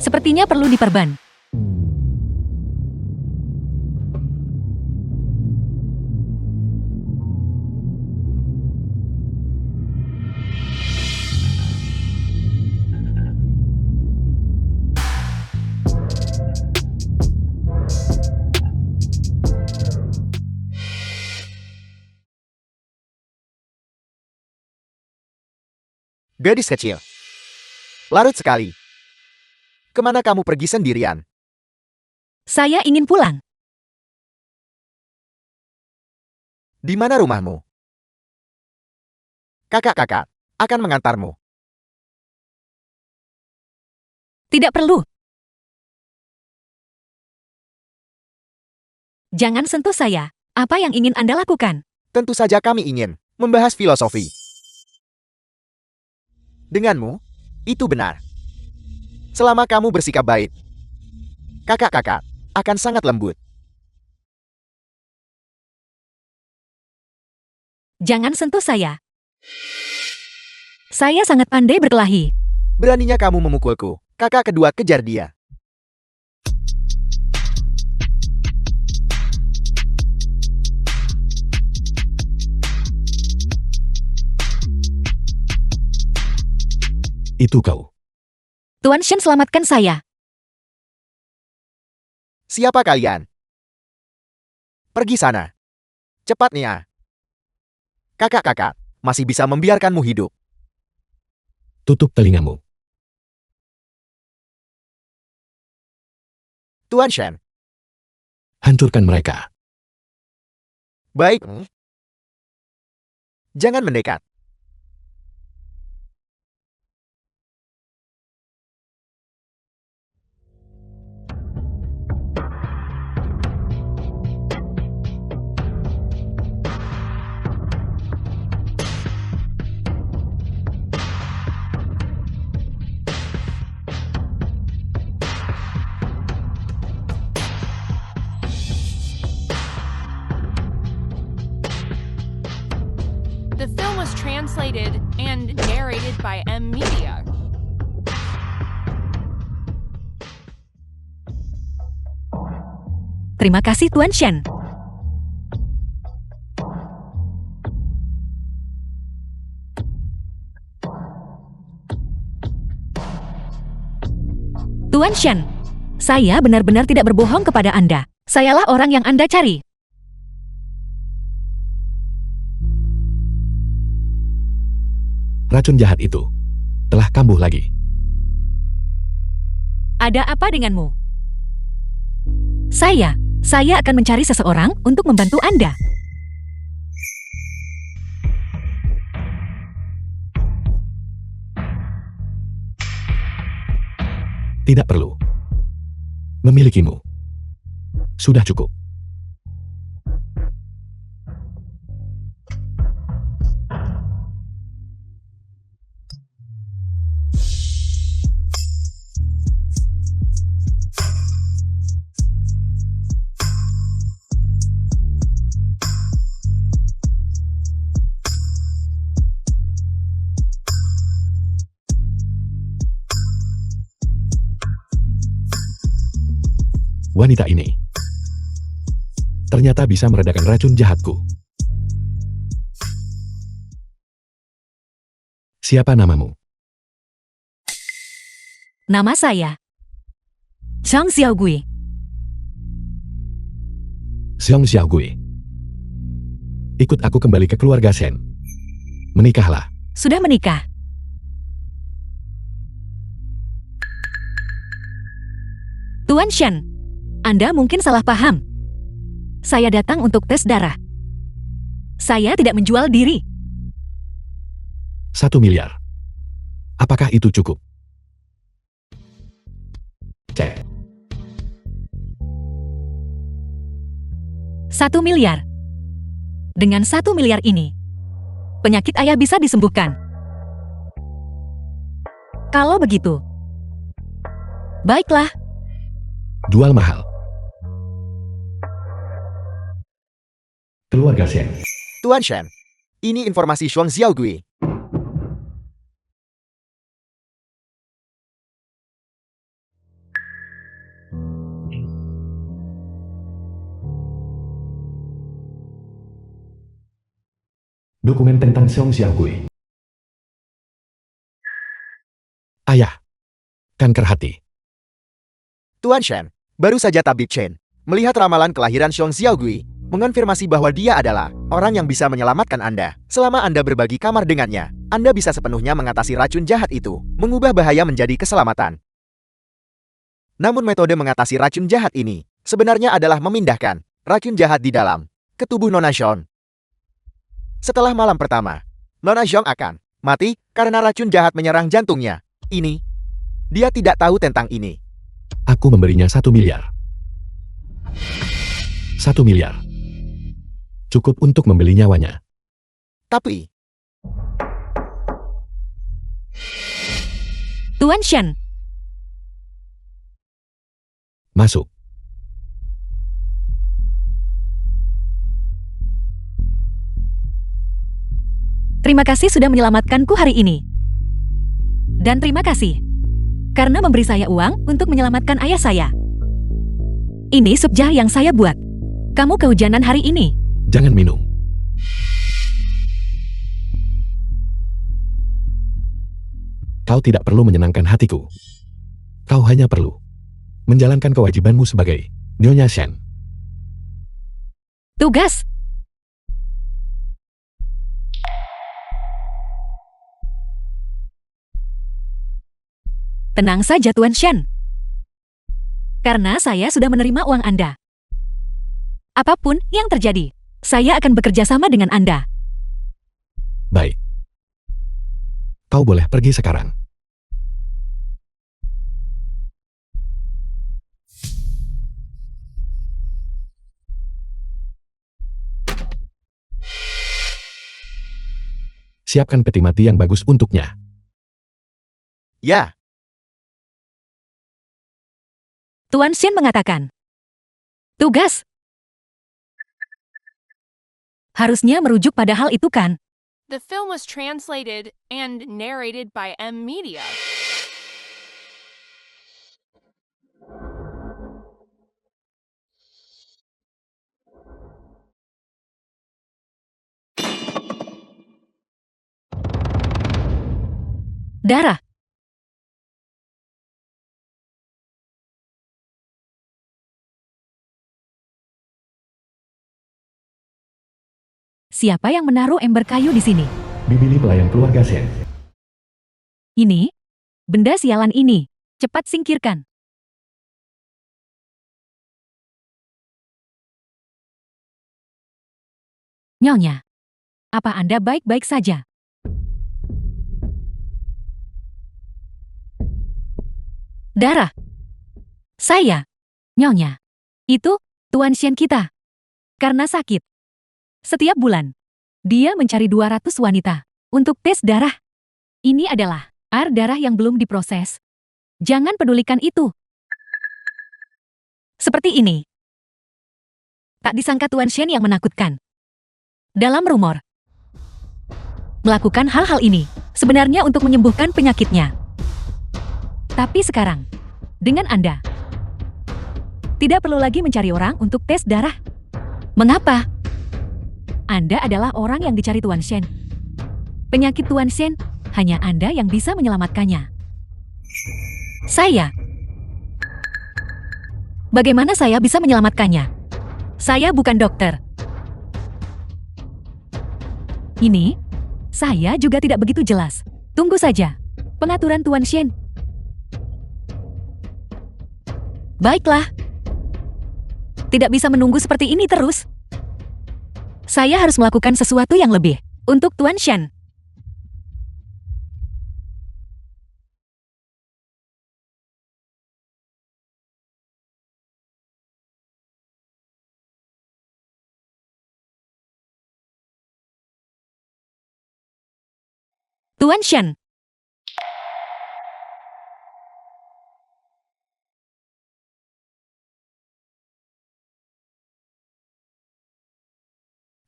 Sepertinya perlu diperban. Gadis kecil. Larut sekali. Kemana kamu pergi sendirian? Saya ingin pulang. Di mana rumahmu? Kakak-kakak akan mengantarmu. Tidak perlu. Jangan sentuh saya. Apa yang ingin Anda lakukan? Tentu saja kami ingin membahas filosofi. Denganmu, itu benar. Selama kamu bersikap baik, kakak-kakak akan sangat lembut. Jangan sentuh saya. Saya sangat pandai berkelahi. Beraninya kamu memukulku. Kakak kedua kejar dia. Itu kau. Tuan Shen, selamatkan saya. Siapa kalian? Pergi sana. Cepatnya. Kakak-kakak masih bisa membiarkanmu hidup. Tutup telingamu. Tuan Shen. Hancurkan mereka. Baik. Jangan mendekat. The film was translated and narrated by M Media. Terima kasih, Tuan Shen. Tuan Shen, saya benar-benar tidak berbohong kepada Anda. Sayalah orang yang Anda cari. Racun jahat itu telah kambuh lagi. Ada apa denganmu? Saya akan mencari seseorang untuk membantu Anda. Tidak perlu. Memilikimu. Sudah cukup. Wanita ini ternyata bisa meredakan racun jahatku. Siapa namamu? Nama saya Zhang Xiaogui. Xiong Xiaogui. Ikut aku kembali ke keluarga Shen. Menikahlah. Sudah menikah. Tuan Shen, Anda mungkin salah paham. Saya datang untuk tes darah. Saya tidak menjual diri. 1 miliar. Apakah itu cukup? Cek. 1 miliar. Dengan 1 miliar ini, penyakit ayah bisa disembuhkan. Kalau begitu, baiklah. Jual mahal. Keluarga Shen. Tuan Shen, ini informasi Shuang Xiaogui. Dokumen tentang Song Xiaogui. Ayah. Kanker hati. Tuan Shen, baru saja Tabib Chen melihat ramalan kelahiran Xiong Xiaogui, mengonfirmasi bahwa dia adalah orang yang bisa menyelamatkan Anda. Selama Anda berbagi kamar dengannya, Anda bisa sepenuhnya mengatasi racun jahat itu, mengubah bahaya menjadi keselamatan. Namun metode mengatasi racun jahat ini sebenarnya adalah memindahkan racun jahat di dalam ke tubuh Nona Xiong. Setelah malam pertama, Nona Xiong akan mati karena racun jahat menyerang jantungnya. Dia tidak tahu tentang ini. Aku memberinya 1 miliar. 1 miliar. Cukup untuk membeli nyawanya. Tapi, Tuan Shen, Masuk. terima kasih sudah menyelamatkanku hari ini. Dan terima kasih karena memberi saya uang untuk menyelamatkan ayah saya. Ini sup jahe yang saya buat. Kamu kehujanan hari ini. Jangan minum. Kau tidak perlu menyenangkan hatiku. Kau hanya perlu menjalankan kewajibanmu sebagai Nyonya Shen. Tugas. Tenang saja Tuan Shen. Karena saya sudah menerima uang Anda. Apapun yang terjadi, saya akan bekerja sama dengan Anda. Baik. Kau boleh pergi sekarang. Siapkan peti mati yang bagus untuknya. ya, Tuan Shen mengatakan, tugas. Harusnya merujuk pada hal itu kan? The film was translated and narrated by M Media. Darah. Siapa yang menaruh ember kayu di sini? Bibili pelayan keluarga Shen. Ini? Benda sialan ini. Cepat singkirkan. Nyonya, apa Anda baik-baik saja? Darah. Saya. Nyonya. Itu, Tuan Shen kita. Karena sakit. Setiap bulan, dia mencari 200 wanita untuk tes darah. Ini adalah air darah yang belum diproses. Jangan pedulikan itu. Seperti ini. Tak disangka Tuan Shen yang menakutkan. Dalam rumor, melakukan hal-hal ini sebenarnya untuk menyembuhkan penyakitnya. Tapi sekarang, dengan Anda, tidak perlu lagi mencari orang untuk tes darah. Mengapa? Anda adalah orang yang dicari Tuan Shen. Penyakit Tuan Shen, hanya Anda yang bisa menyelamatkannya. Saya. Bagaimana saya bisa menyelamatkannya? Saya bukan dokter. Ini, saya juga tidak begitu jelas. Tunggu saja. Pengaturan Tuan Shen. Baiklah. Tidak bisa menunggu seperti ini terus. Saya harus melakukan sesuatu yang lebih untuk Tuan Shen. Tuan Shen.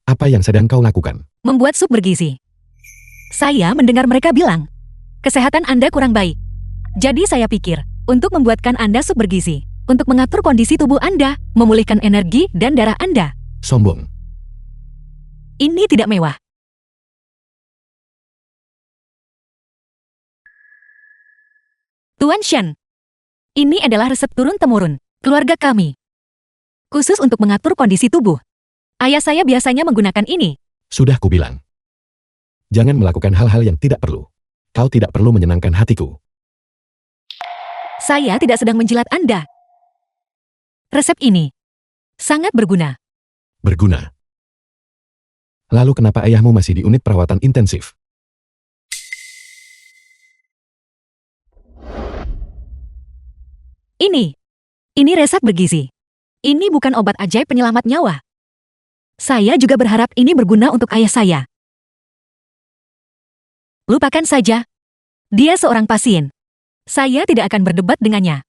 Apa yang sedang kau lakukan? Membuat sup bergizi. Saya mendengar mereka bilang, kesehatan Anda kurang baik. Jadi saya pikir, untuk membuatkan Anda sup bergizi, untuk mengatur kondisi tubuh Anda, memulihkan energi dan darah Anda. Sombong. Ini tidak mewah. Tuan Shen, ini adalah resep turun-temurun keluarga kami. Khusus untuk mengatur kondisi tubuh. Ayah saya biasanya menggunakan ini. Sudah kubilang. Jangan melakukan hal-hal yang tidak perlu. Kau tidak perlu menyenangkan hatiku. Saya tidak sedang menjilat Anda. Resep ini sangat berguna. Berguna. Lalu kenapa ayahmu masih di unit perawatan intensif? Ini resep bergizi. Ini bukan obat ajaib penyelamat nyawa. Saya juga berharap ini berguna untuk ayah saya. Lupakan saja. Dia seorang pasien. Saya tidak akan berdebat dengannya.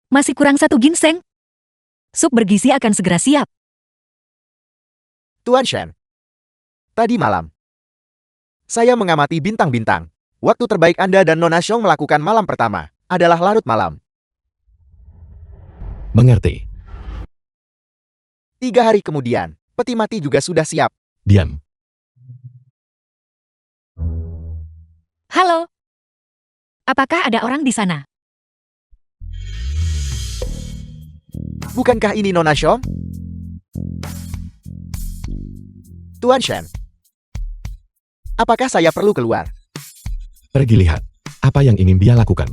Masih kurang 1 ginseng. Sup bergizi akan segera siap. Tuan Shen. Tadi malam, saya mengamati bintang-bintang. Waktu terbaik Anda dan Nona Xiong melakukan malam pertama adalah larut malam. Mengerti. 3 hari kemudian, peti mati juga sudah siap. Diam. Halo. Apakah ada orang di sana? Bukankah ini Nona Xiong? Tuan Shen. Apakah saya perlu keluar? Pergi lihat. Apa yang ingin dia lakukan?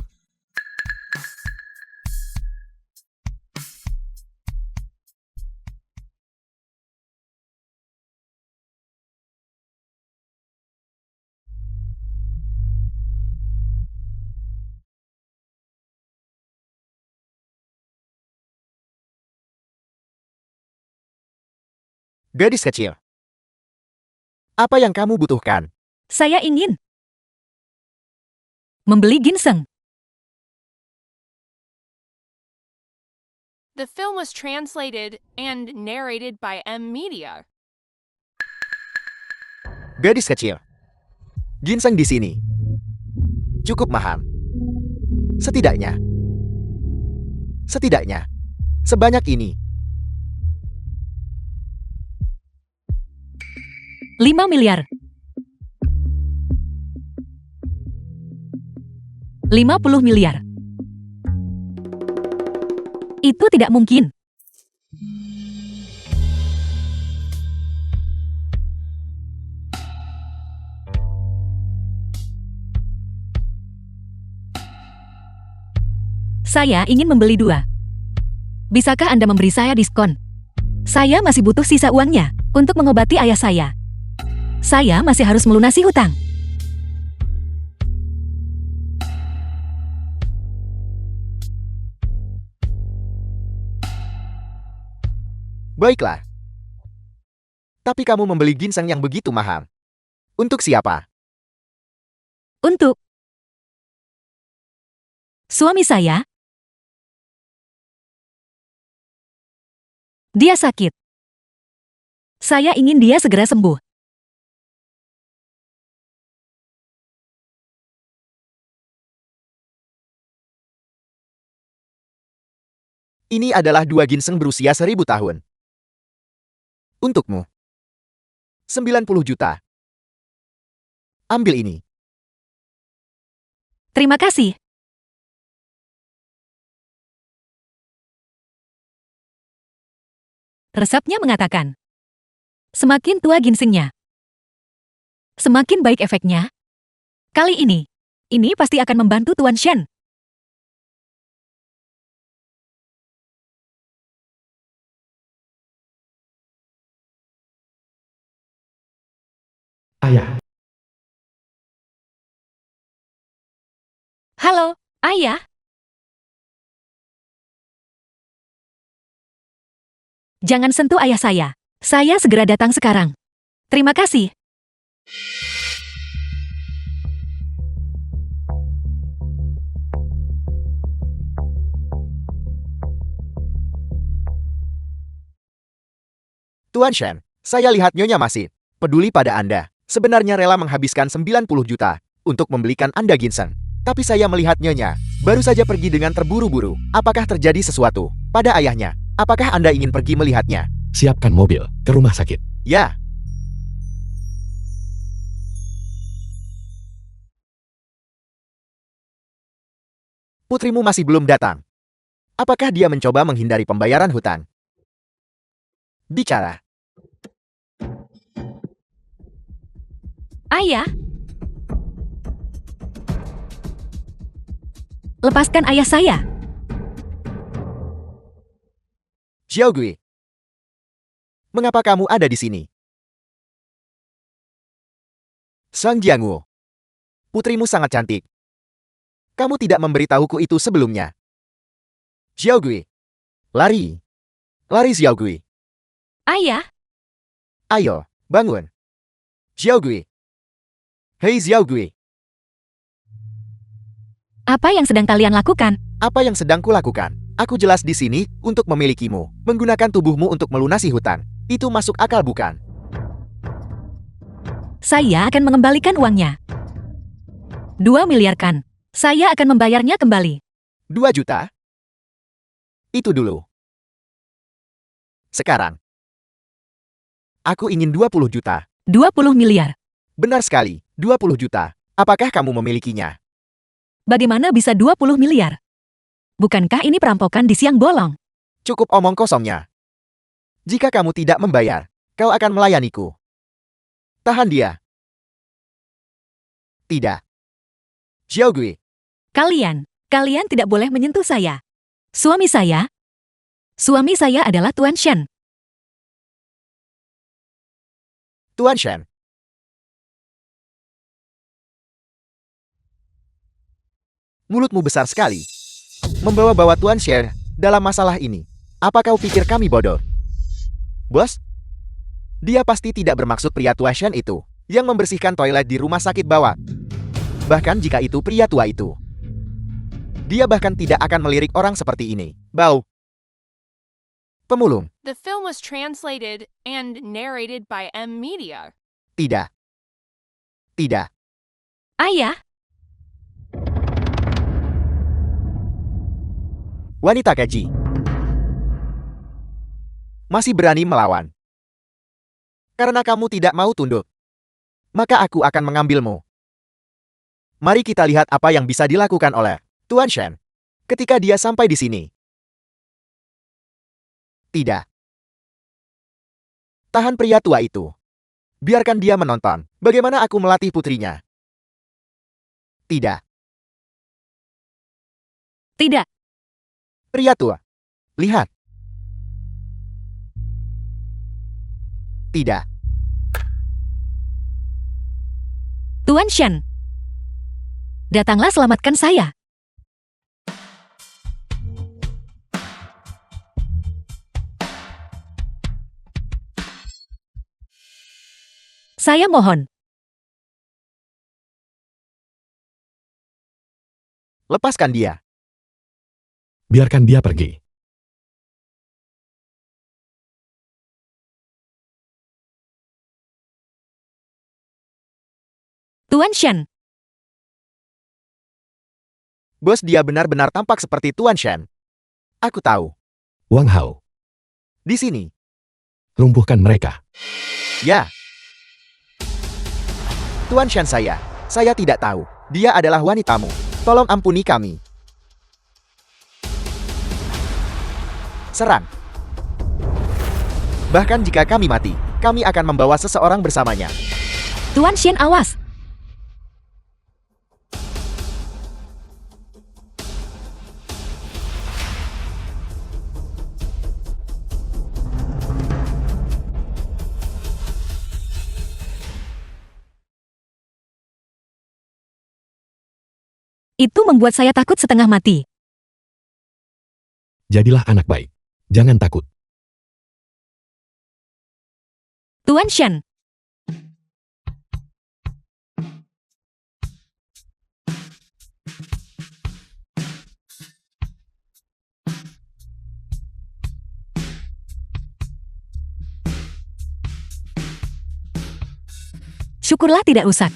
Gadis kecil. Apa yang kamu butuhkan? Saya ingin membeli ginseng. The film was translated and narrated by M Media. Gadis kecil. Ginseng di sini. Cukup mahal. Setidaknya. Sebanyak ini. 5 miliar. 50 miliar. Itu tidak mungkin. Saya ingin membeli 2. Bisakah Anda memberi saya diskon? Saya masih butuh sisa uangnya untuk mengobati ayah saya. Saya masih harus melunasi hutang. Baiklah. Tapi kamu membeli ginseng yang begitu mahal. Untuk siapa? Untuk suami saya. Dia sakit. Saya ingin dia segera sembuh. Ini adalah 2 ginseng berusia 1000 tahun. Untukmu. 90 juta. Ambil ini. Terima kasih. Resepnya mengatakan, semakin tua ginsengnya, semakin baik efeknya. Kali ini pasti akan membantu Tuan Shen. Ayah. Halo, ayah. Jangan sentuh ayah saya. Saya segera datang sekarang. Terima kasih. Tuan Shen, saya lihat Nyonya masih peduli pada Anda. Sebenarnya rela menghabiskan 90 juta untuk membelikan Anda ginseng. Tapi saya melihat Nyonya baru saja pergi dengan terburu-buru. Apakah terjadi sesuatu pada ayahnya? Apakah Anda ingin pergi melihatnya? Siapkan mobil ke rumah sakit. Ya. Putrimu masih belum datang. Apakah dia mencoba menghindari pembayaran hutang? Bicara. Ayah! Lepaskan ayah saya! Xiaogui. Mengapa kamu ada di sini? Sang Jiangwu. Putrimu sangat cantik. Kamu tidak memberitahuku itu sebelumnya. Xiaogui. Lari. Lari Xiaogui. Ayah! Ayo, bangun. Xiaogui. Hei Xiaogui. Apa yang sedang kalian lakukan? Apa yang sedang kulakukan? Aku jelas di sini untuk memilikimu. Menggunakan tubuhmu untuk melunasi hutang. Itu masuk akal bukan? Saya akan mengembalikan uangnya. 2 miliar kan? Saya akan membayarnya kembali. 2 juta? Itu dulu. Sekarang. Aku ingin 20 juta. 20 miliar. Benar sekali, 20 juta. Apakah kamu memilikinya? Bagaimana bisa 20 miliar? Bukankah ini perampokan di siang bolong? Cukup omong kosongnya. Jika kamu tidak membayar, kau akan melayaniku. Tahan dia. Tidak. Xiaogui. Kalian tidak boleh menyentuh saya. Suami saya adalah Tuan Shen. Tuan Shen. Mulutmu besar sekali. Membawa-bawa Tuan Shen dalam masalah ini. Apa kau pikir kami bodoh? Bos? Dia pasti tidak bermaksud pria Tuan Shen itu yang membersihkan toilet di rumah sakit bawah. Bahkan jika itu pria tua itu. Dia bahkan tidak akan melirik orang seperti ini. Bau. Pemulung. The film was translated and narrated by M Media. Tidak. Tidak. Ayah! Wanita keji. Masih berani melawan. Karena kamu tidak mau tunduk, maka aku akan mengambilmu. Mari kita lihat apa yang bisa dilakukan oleh Tuan Shen ketika dia sampai di sini. Tidak. Tahan pria tua itu. Biarkan dia menonton bagaimana aku melatih putrinya. Tidak. Tidak. Pria tua. Lihat. Tidak. Tuan Shen. Datanglah selamatkan saya. Saya mohon. Lepaskan dia. Biarkan dia pergi. Tuan Shen. Bos, dia benar-benar tampak seperti Tuan Shen. Aku tahu. Wang Hao, Di sini. lumpuhkan mereka. Ya. Tuan Shen saya tidak tahu. Dia adalah wanitamu. Tolong ampuni kami. Serang. Bahkan jika kami mati, kami akan membawa seseorang bersamanya. Tuan Shen, awas. Itu membuat saya takut setengah mati. Jadilah anak baik. Jangan takut. Tuan Shen. Syukurlah tidak rusak.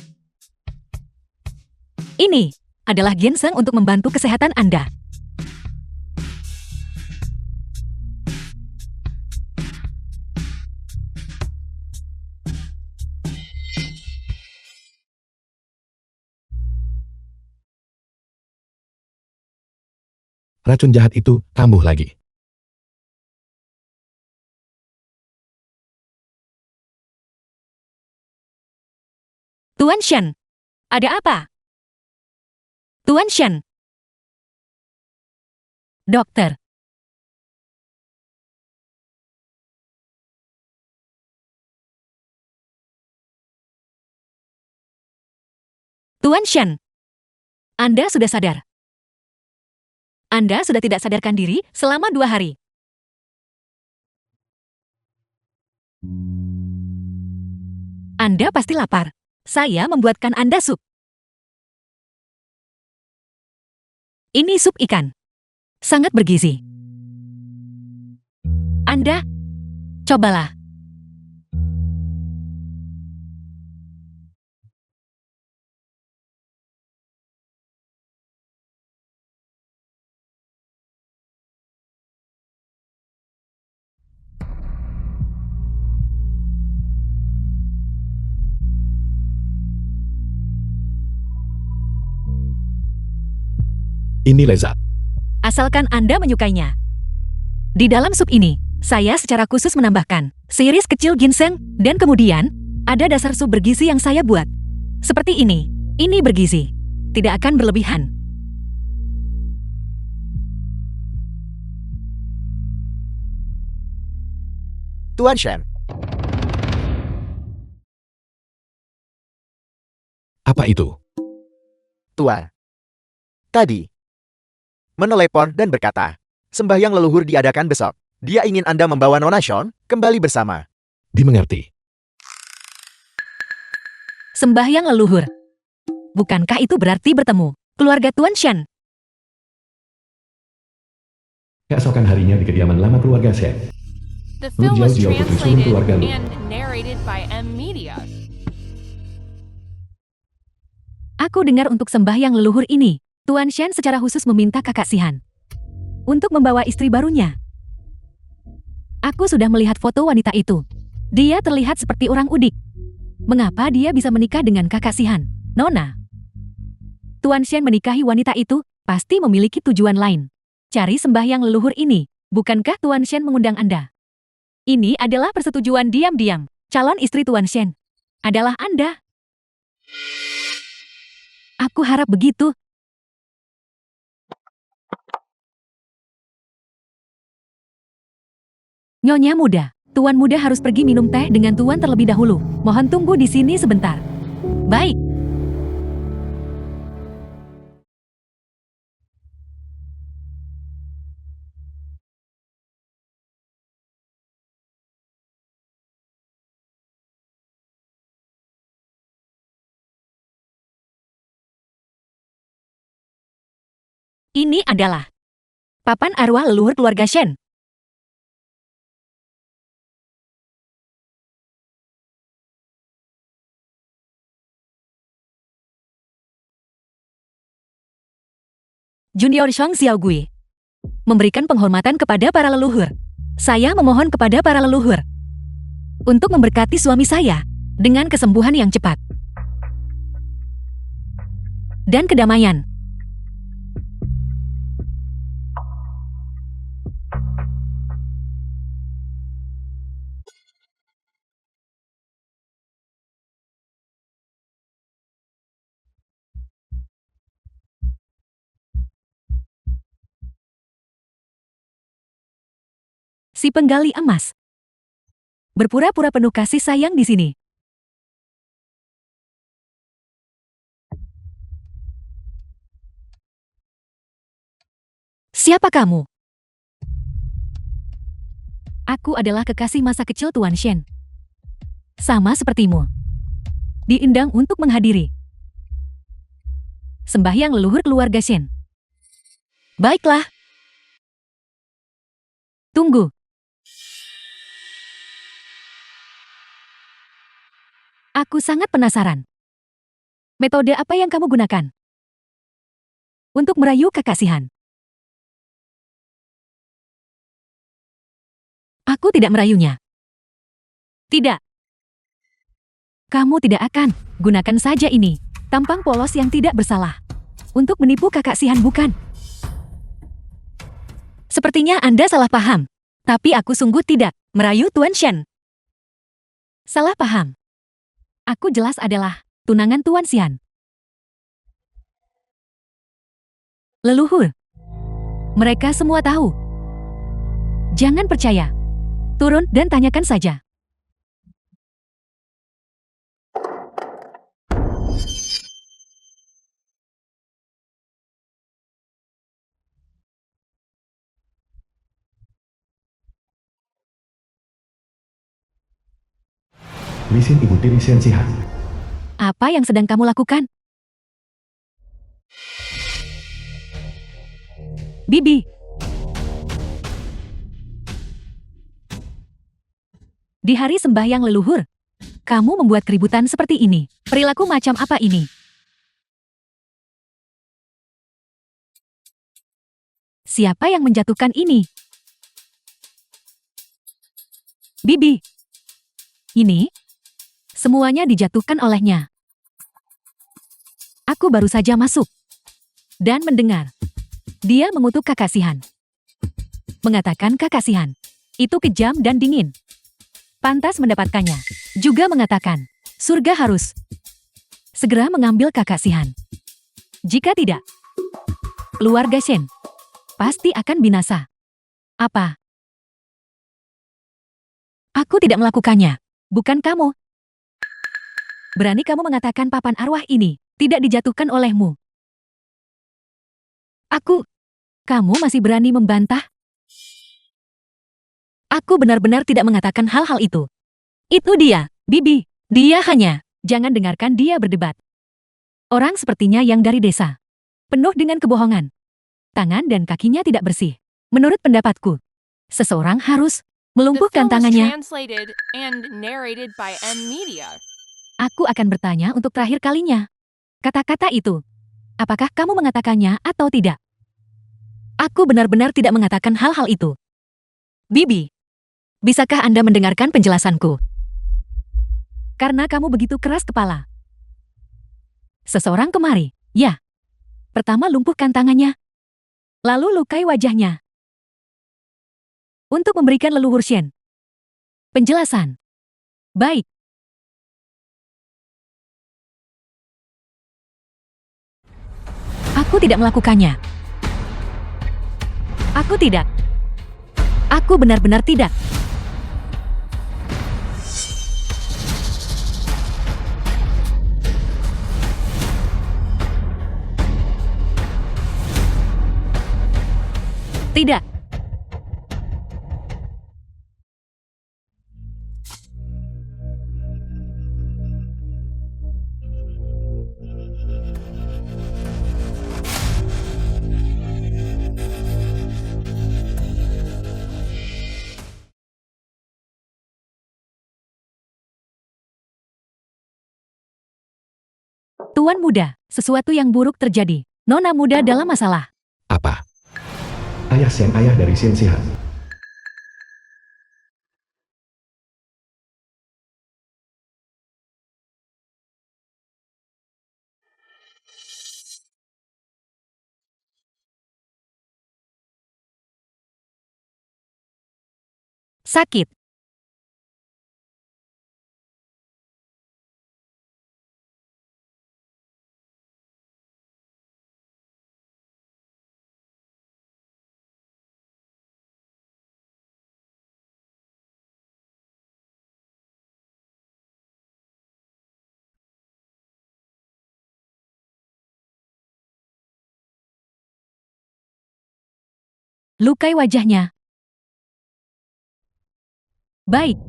Ini adalah ginseng untuk membantu kesehatan Anda. racun jahat itu kambuh lagi. Tuan Shen, ada apa? Tuan Shen. Dokter. Tuan Shen, Anda sudah sadar. Anda sudah tidak sadarkan diri selama 2 hari. Anda pasti lapar. Saya membuatkan Anda sup. Ini sup ikan. Sangat bergizi. Anda, cobalah. Ini lezat. Asalkan Anda menyukainya. Di dalam sup ini, saya secara khusus menambahkan seiris kecil ginseng, dan kemudian ada dasar sup bergizi yang saya buat. Seperti ini. Ini bergizi. Tidak akan berlebihan. Tuan Shen, Apa itu? Tuan. Tadi, menelepon dan berkata, sembahyang leluhur diadakan besok. Dia ingin Anda membawa Nona Sean kembali bersama. Dimengerti. Sembahyang leluhur. Bukankah itu berarti bertemu keluarga Tuan Shen? Keesokan harinya di kediaman lama keluarga Shen. The film was Jiao putri sulung translated keluarga Lu. and narrated by M Media. Aku dengar untuk sembahyang leluhur ini, Tuan Shen secara khusus meminta kakak Sihan untuk membawa istri barunya. Aku sudah melihat foto wanita itu. Dia terlihat seperti orang udik. Mengapa dia bisa menikah dengan kakak Sihan, Nona? Tuan Shen menikahi wanita itu pasti memiliki tujuan lain. Cari sembahyang leluhur ini. Bukankah Tuan Shen mengundang Anda? Ini adalah persetujuan diam-diam. Calon istri Tuan Shen adalah Anda. Aku harap begitu. Nyonya muda, Tuan muda harus pergi minum teh dengan Tuan terlebih dahulu. Mohon tunggu di sini sebentar. Baik. Ini adalah papan arwah leluhur keluarga Shen. Junior Shang Xiaogui memberikan penghormatan kepada para leluhur. Saya memohon kepada para leluhur untuk memberkati suami saya dengan kesembuhan yang cepat dan kedamaian. Si penggali emas berpura-pura penuh kasih sayang di sini. Siapa kamu? Aku adalah kekasih masa kecil Tuan Shen. Sama sepertimu. Diundang untuk menghadiri sembahyang leluhur keluarga Shen. Baiklah. Tunggu. Aku sangat penasaran. Metode apa yang kamu gunakan untuk merayu kekasihan? Aku tidak merayunya. Tidak. Kamu tidak akan. Gunakan saja ini. Tampang polos yang tidak bersalah. Untuk menipu kakak Sihan bukan? Sepertinya Anda salah paham. Tapi aku sungguh tidak merayu Tuan Shen. Salah paham. Aku jelas adalah tunangan Tuan Xian. Leluhur. Mereka semua tahu. Jangan percaya. Turun dan tanyakan saja. Lisin Ibu Tiri Xian. Apa yang sedang kamu lakukan? Bibi. Di hari sembahyang leluhur, kamu membuat keributan seperti ini. Perilaku macam apa ini? Siapa yang menjatuhkan ini? Bibi. Ini? Semuanya dijatuhkan olehnya. Aku baru saja masuk dan mendengar. Dia mengutuk Kakak Xian. Mengatakan Kakak Xian itu kejam dan dingin. Pantas mendapatkannya. Juga mengatakan, surga harus segera mengambil Kakak Xian. Jika tidak, keluarga Shen pasti akan binasa. Apa? Aku tidak melakukannya. Bukan kamu. Berani kamu mengatakan papan arwah ini tidak dijatuhkan olehmu. Kamu masih berani membantah? Aku benar-benar tidak mengatakan hal-hal itu. Itu dia, Bibi. Dia hanya, jangan dengarkan dia berdebat. Orang sepertinya yang dari desa. Penuh dengan kebohongan. Tangan dan kakinya tidak bersih. Menurut pendapatku, seseorang harus The melumpuhkan film was tangannya. translated and narrated by M Media. Aku akan bertanya untuk terakhir kalinya. Kata-kata itu, apakah kamu mengatakannya atau tidak? Aku benar-benar tidak mengatakan hal-hal itu. Bibi, bisakah Anda mendengarkan penjelasanku? Karena kamu begitu keras kepala. Seseorang kemari, ya. Pertama lumpuhkan tangannya. Lalu lukai wajahnya. Untuk memberikan leluhur Shen penjelasan. Baik. Aku tidak melakukannya. Aku tidak. Aku benar-benar tidak. Tidak. Tuan muda, sesuatu yang buruk terjadi. Nona muda dalam masalah. Apa? Ayah Xian, ayah dari Xian. Sakit. Lukai wajahnya. Baik.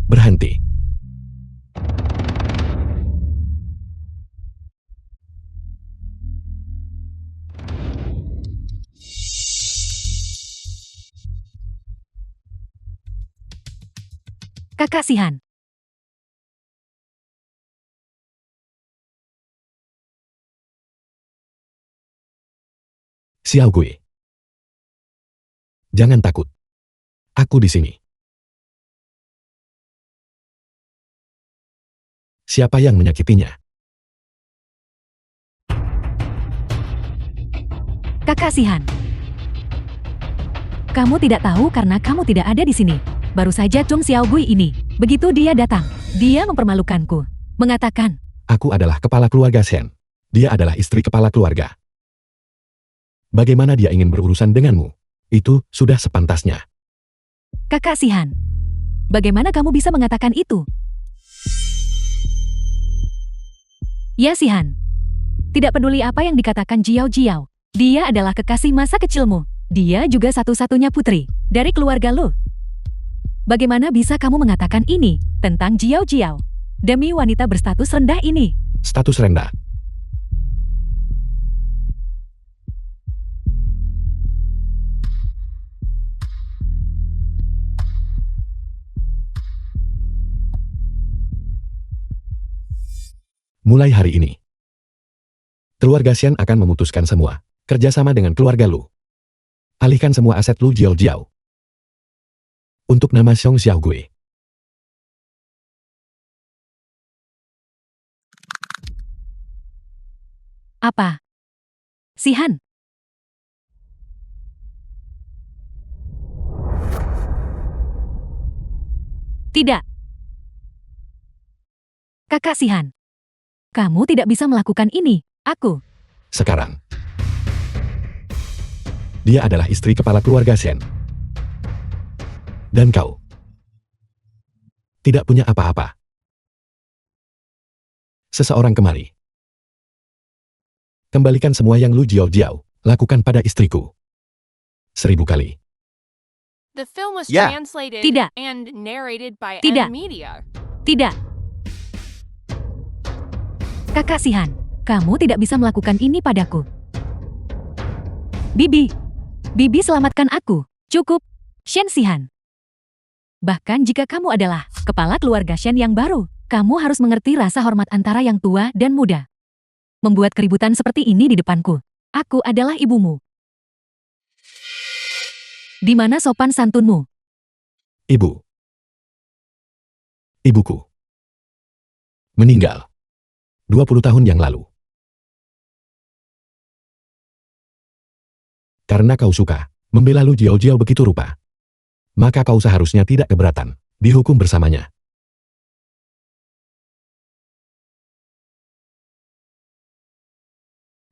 Berhenti. Kakak Xian. Xiao Gui. Jangan takut. Aku di sini. Siapa yang menyakitinya? Kakak Sihan. Kamu tidak tahu karena kamu tidak ada di sini. Baru saja Chung Xiaogui ini. Begitu dia datang, dia mempermalukanku. Mengatakan, Aku adalah kepala keluarga Shen. Dia adalah istri kepala keluarga. Bagaimana dia ingin berurusan denganmu? Itu sudah sepantasnya. Kakak Sihan. Bagaimana kamu bisa mengatakan itu? Ya Sihan. Tidak peduli apa yang dikatakan Jiao Jiao. Dia adalah kekasih masa kecilmu. Dia juga satu-satunya putri dari keluarga lo. Bagaimana bisa kamu mengatakan ini tentang Jiao Jiao? Demi wanita berstatus rendah ini. Status rendah. Mulai hari ini, keluarga Shen akan memutuskan semua kerjasama dengan keluarga Lu. Alihkan semua aset Lu Jiao Jiao untuk nama Xiong Xiaogui. Apa? Sihan. Tidak. Kakak Sihan. Kamu tidak bisa melakukan ini. Aku. Sekarang, dia adalah istri kepala keluarga Shen. Dan kau tidak punya apa-apa. Seseorang kemari. Kembalikan semua yang Lu Jiao Jiao lakukan pada istriku. 1000 kali. The film was Ya. translated Tidak. and narrated by Tidak. M Media. Tidak. Kakak Sihan, kamu tidak bisa melakukan ini padaku. Bibi. Bibi selamatkan aku. Cukup. Shen Sihan. Bahkan jika kamu adalah kepala keluarga Shen yang baru, kamu harus mengerti rasa hormat antara yang tua dan muda. Membuat keributan seperti ini di depanku. Aku adalah ibumu. Di mana sopan santunmu? Ibu. Ibuku. Meninggal. 20 tahun yang lalu. Karena kau suka membela Lu Jiao Jiao begitu rupa, maka kau seharusnya tidak keberatan dihukum bersamanya.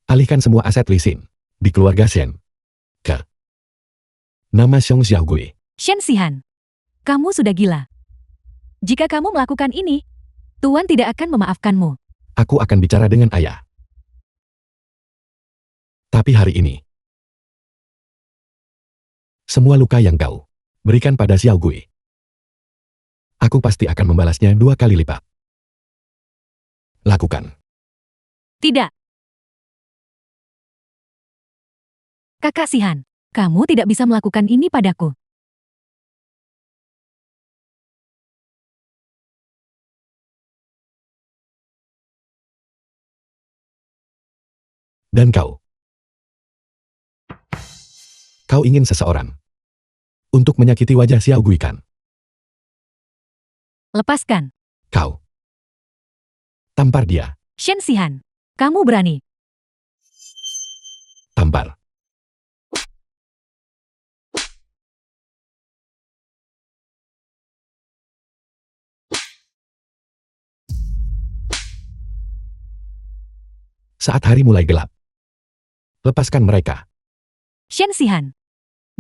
Alihkan semua aset Li Xin di keluarga Shen ke nama Xiong Xiaogui. Shen Sihan, kamu sudah gila. Jika kamu melakukan ini, Tuan tidak akan memaafkanmu. Aku akan bicara dengan ayah. Tapi hari ini, semua luka yang kau berikan pada Xiaogui, aku pasti akan membalasnya 2 kali lipat. Lakukan. Tidak. Kakak Sihan, kamu tidak bisa melakukan ini padaku. Dan kau ingin seseorang untuk menyakiti wajah Xiaogui kan? Lepaskan. Kau tampar dia. Shen Sihan, kamu berani. Tampar. Saat hari mulai gelap, lepaskan mereka. Shen Sihan,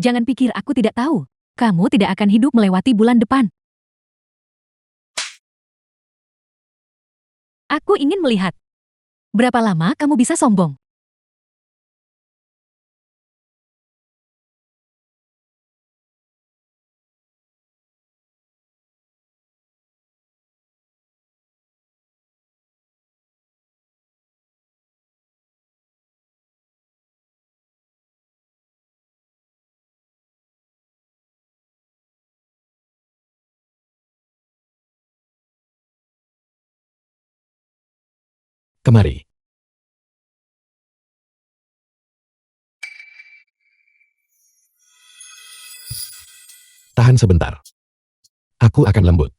jangan pikir aku tidak tahu. Kamu tidak akan hidup melewati bulan depan. Aku ingin melihat. Berapa lama kamu bisa sombong? Kemari. Tahan sebentar. Aku akan lembut.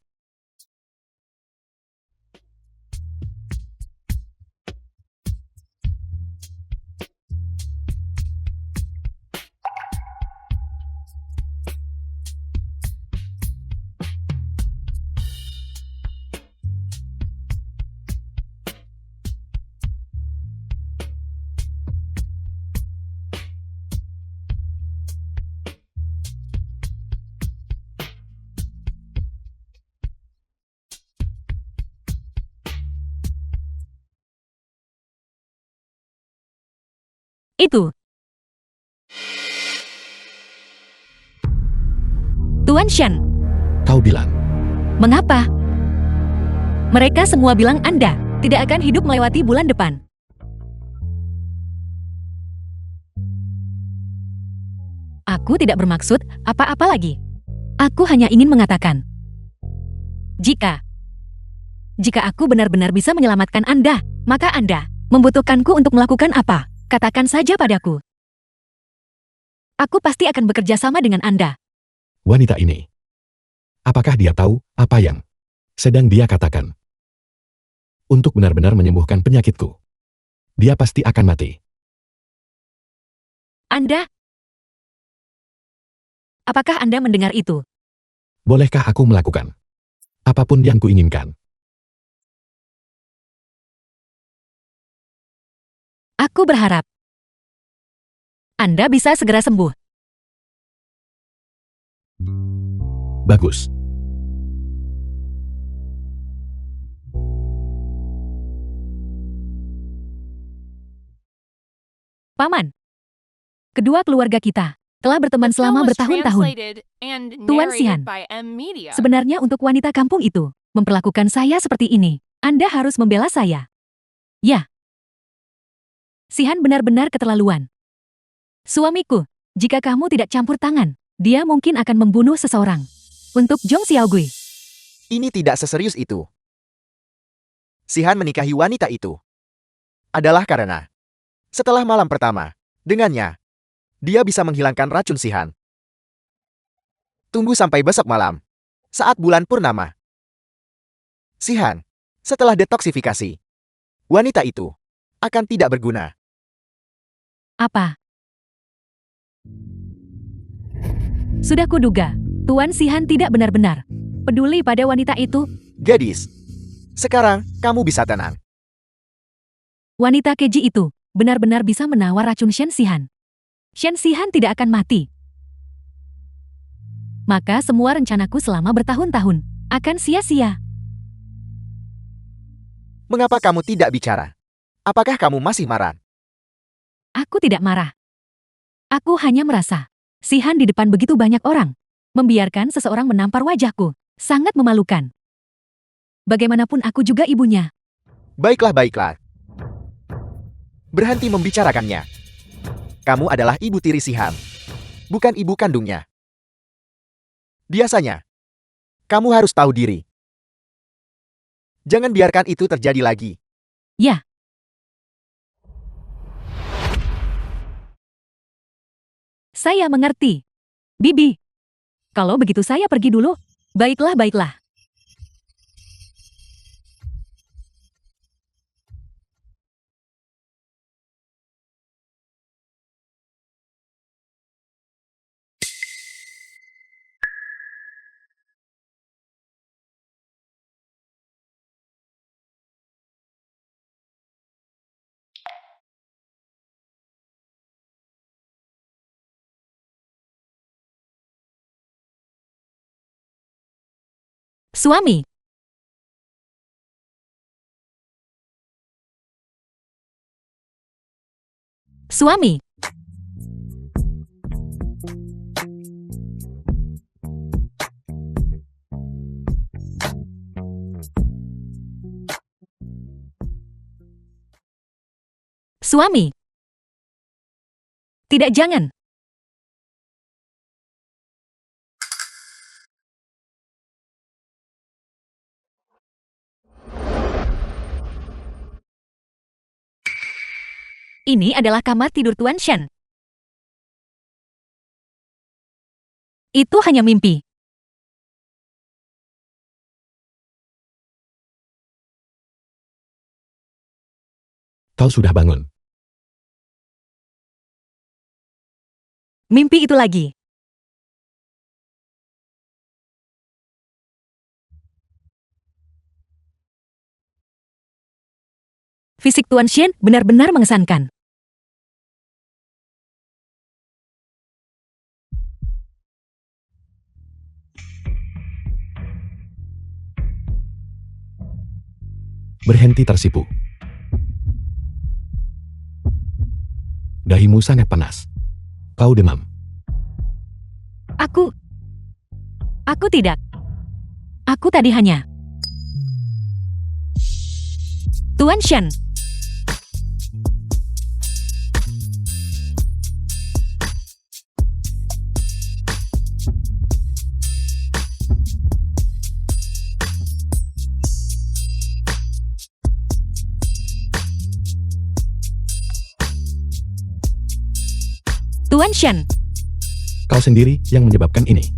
Itu. Tuan Shen, Kau bilang, mengapa? Mereka semua bilang Anda tidak akan hidup melewati bulan depan. Aku tidak bermaksud apa-apa lagi. Aku hanya ingin mengatakan, jika aku benar-benar bisa menyelamatkan Anda, maka Anda membutuhkanku untuk melakukan apa? Katakan saja padaku. Aku pasti akan bekerja sama dengan Anda. wanita ini. Apakah dia tahu apa yang sedang dia katakan? Untuk benar-benar menyembuhkan penyakitku, dia pasti akan mati. Anda? Apakah Anda mendengar itu? Bolehkah aku melakukan apapun yang kuinginkan? Aku berharap Anda bisa segera sembuh. Bagus. Paman, kedua keluarga kita telah berteman The film selama was bertahun-tahun. translated and Tuan narrated Xian, by M Media. sebenarnya untuk wanita kampung itu memperlakukan saya seperti ini, Anda harus membela saya. Ya. Sihan benar-benar keterlaluan. Suamiku, jika kamu tidak campur tangan, dia mungkin akan membunuh seseorang. Untuk Zhong Xiaogui, Ini tidak seserius itu. Sihan menikahi wanita itu adalah karena setelah malam pertama, dengannya, dia bisa menghilangkan racun Sihan. Tunggu sampai besok malam, saat bulan purnama. Sihan, setelah detoksifikasi, wanita itu akan tidak berguna. apa? Sudah kuduga, Tuan Sihan tidak benar-benar peduli pada wanita itu. Gadis, sekarang kamu bisa tenang. Wanita keji itu benar-benar bisa menawar racun Shen Sihan. Shen Sihan tidak akan mati. Maka semua rencanaku selama bertahun-tahun akan sia-sia. Mengapa kamu tidak bicara? Apakah kamu masih marah? Aku tidak marah. Aku hanya merasa, Sihan di depan begitu banyak orang, membiarkan seseorang menampar wajahku, sangat memalukan. Bagaimanapun aku juga ibunya. Baiklah, baiklah. Berhenti membicarakannya. Kamu adalah ibu tiri Sihan, bukan ibu kandungnya. Biasanya, kamu harus tahu diri. Jangan biarkan itu terjadi lagi. Ya. Saya mengerti. Bibi. Kalau begitu saya pergi dulu. Baiklah, baiklah. Suami. Suami. Suami. Tidak, jangan. Ini adalah kamar tidur Tuan Shen. Itu hanya mimpi. Kau sudah bangun. Mimpi itu lagi. Fisik Tuan Shen benar-benar mengesankan. Berhenti tersipu. Dahimu sangat panas. Kau demam. Aku tidak. Aku tadi hanya. Tuan Shen. Tuan Shen. Kau sendiri yang menyebabkan ini.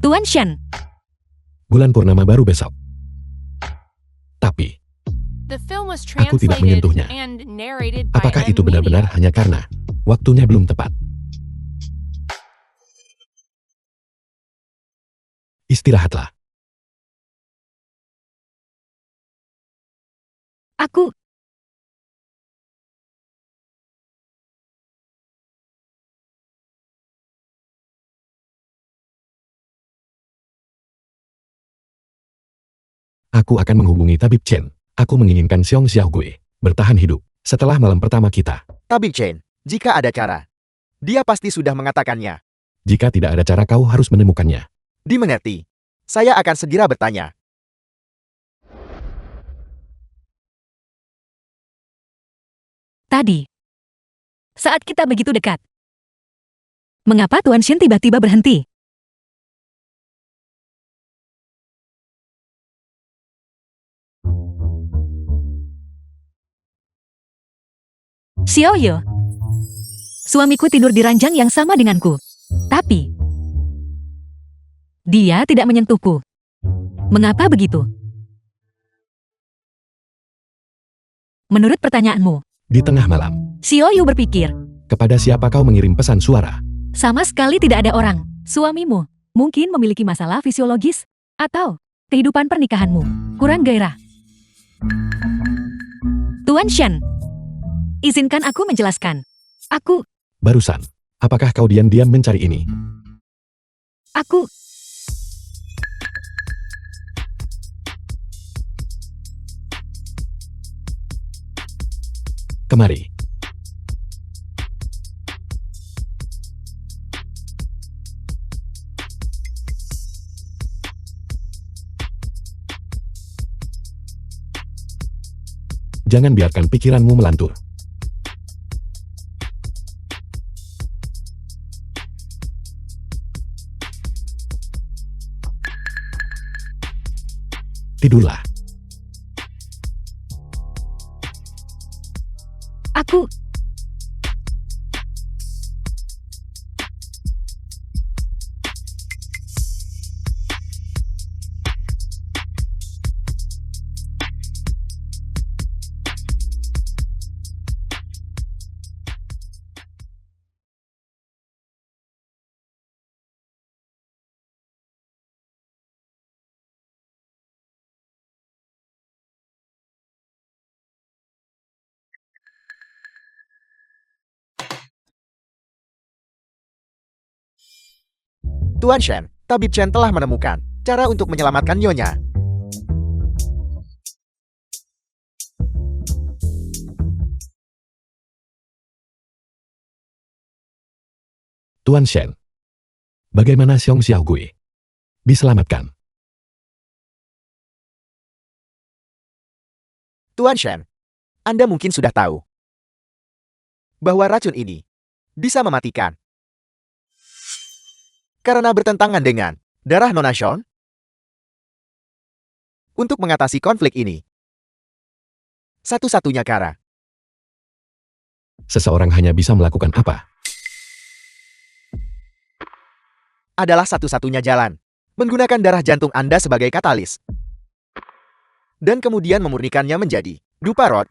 Tuan Shen. Bulan purnama baru besok. Tapi, The film was Aku tidak translated menyentuhnya. and narrated by apakah M itu benar-benar Media. hanya karena waktunya belum tepat? Istirahatlah. Aku. Aku akan menghubungi Tabib Chen. Aku menginginkan Xiong Xiaogui bertahan hidup setelah malam pertama kita. Tabib Chen, jika ada cara, dia pasti sudah mengatakannya. Jika tidak ada cara, kau harus menemukannya. Dimengerti. Saya akan segera bertanya. Tadi. Saat kita begitu dekat. Mengapa Tuan Shen tiba-tiba berhenti? Xiaoyu. Suamiku tidur di ranjang yang sama denganku. Tapi, dia tidak menyentuhku. Mengapa begitu? Menurut pertanyaanmu, Di tengah malam, Xiaoyu berpikir, kepada siapa kau mengirim pesan suara? sama sekali tidak ada orang. Suamimu mungkin memiliki masalah fisiologis atau kehidupan pernikahanmu kurang gairah. Tuan Shen, izinkan aku menjelaskan. Aku Barusan, apakah kau diam-diam mencari ini? Aku Kemari. Jangan biarkan pikiranmu melantur. Tidurlah. Aku Tuan Shen, Tabib Chen telah menemukan cara untuk menyelamatkan Nyonya. Tuan Shen. Bagaimana Xiong Xiaogui? Diselamatkan. Tuan Shen, Anda mungkin sudah tahu bahwa racun ini bisa mematikan karena bertentangan dengan darah Nona Xiong. Untuk mengatasi konflik ini, satu-satunya cara Seseorang hanya bisa melakukan apa? adalah satu-satunya jalan. Menggunakan darah jantung Anda sebagai katalis. Dan kemudian memurnikannya menjadi dupa roh.